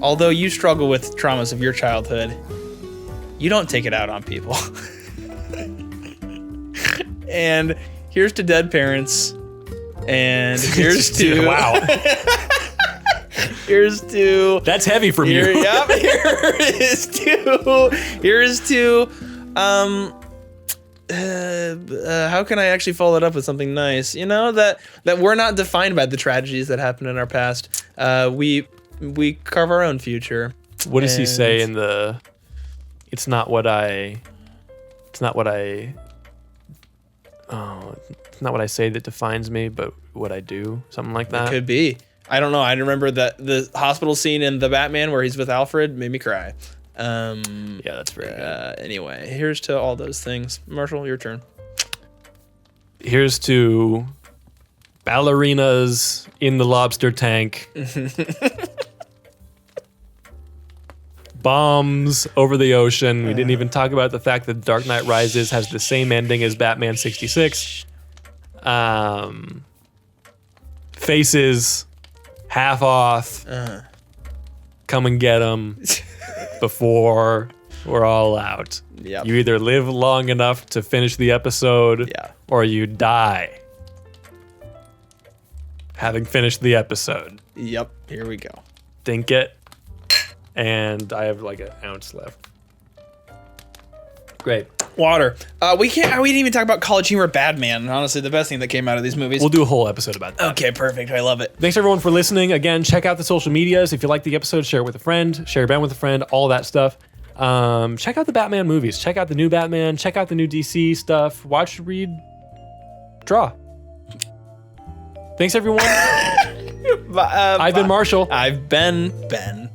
although you struggle with traumas of your childhood, you don't take it out on people. And here's to dead parents. And here's to wow. Here's to That's heavy from you. Yep. Here's to how can I actually follow it up with something nice? You know, that we're not defined by the tragedies that happened in our past. We carve our own future. What does he say And- in the? It's not what I say that defines me, but what I do. Something like that. Could be. I don't know. I remember that the hospital scene in The Batman where he's with Alfred made me cry. Yeah, that's very good. Anyway, here's to all those things. Marshall, your turn. Here's to ballerinas in the lobster tank. Bombs over the ocean. We didn't even talk about the fact that Dark Knight Rises has the same ending as Batman 66. Faces half off. Come and get them before we're all out. Yep. You either live long enough to finish the episode, Yeah. or you die having finished the episode. Yep. Here we go. Think it. And I have like an ounce left. Great. Water. We didn't even talk about College Humor Badman. Honestly, the best thing that came out of these movies. We'll do a whole episode about that. Okay, perfect. I love it. Thanks everyone for listening. Again, check out the social medias. If you like the episode, share it with a friend, share Ben with a friend, all that stuff. Check out the Batman movies. Check out the new Batman. Check out the new DC stuff. Watch, read, draw. Thanks everyone. I've been Marshall. I've been Ben.